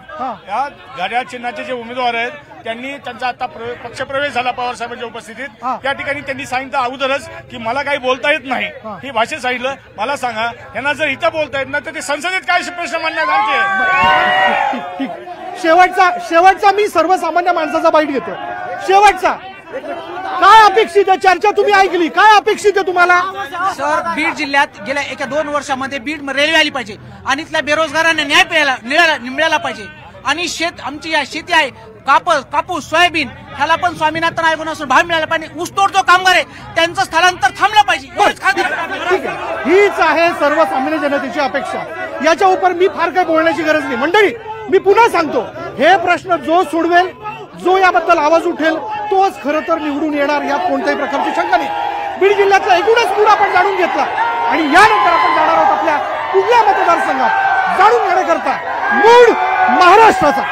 या घड्याळ चिन्हाचे जे उमेदवार आहेत, त्यांनी त्यांचा आता पक्षप्रवेश झाला पवार साहेबांच्या उपस्थितीत. त्या ठिकाणी त्यांनी सांगितलं अगोदरच की मला काही बोलता येत नाही, ही भाषेत सांगितलं. मला सांगा, यांना जर इथं बोलता येत नाही तर ते संसदेत काय प्रश्न मांडण्यात आमचे? शेवटचा मी सर्वसामान्य माणसाचा बाईट घेतो. शेवटचा काय अपेक्षित आहे? चर्चा तुम्ही ऐकली, काय अपेक्षित आहे तुम्हाला? सर, बीड जिल्ह्यात गेल्या 1-2 वर्षामध्ये बीड रेल्वे आली पाहिजे आणि इथल्या बेरोजगारांना न्याय मिळाला पाहिजे. आणि आमची शेती आहे, कापूस, सोयाबीन, ह्याला पण स्वामीनाथन आयोगानुसार भाव मिळाला पाहिजे. ऊसतोड जो कामगार आहे त्यांचं स्थलांतर थांबलं पाहिजे. हीच आहे सर्वसामान्य जनतेची अपेक्षा. याच्या उपर मी फार काही बोलण्याची गरज नाही. मंडळी, मी पुन्हा सांगतो, हे प्रश्न जो सोडवेल, जो याबद्दल आवाज उठेल, तोच खरं तर निवडून येणार, यात कोणत्याही प्रकारची शंका नाही. बीड जिल्ह्यातला एकूणच मूड आपण जाणून घेतला आणि यानंतर आपण जाणार आहोत आपल्या पुढल्या मतदारसंघात जाणून घेण्याकरता मूड महाराष्ट्राचा.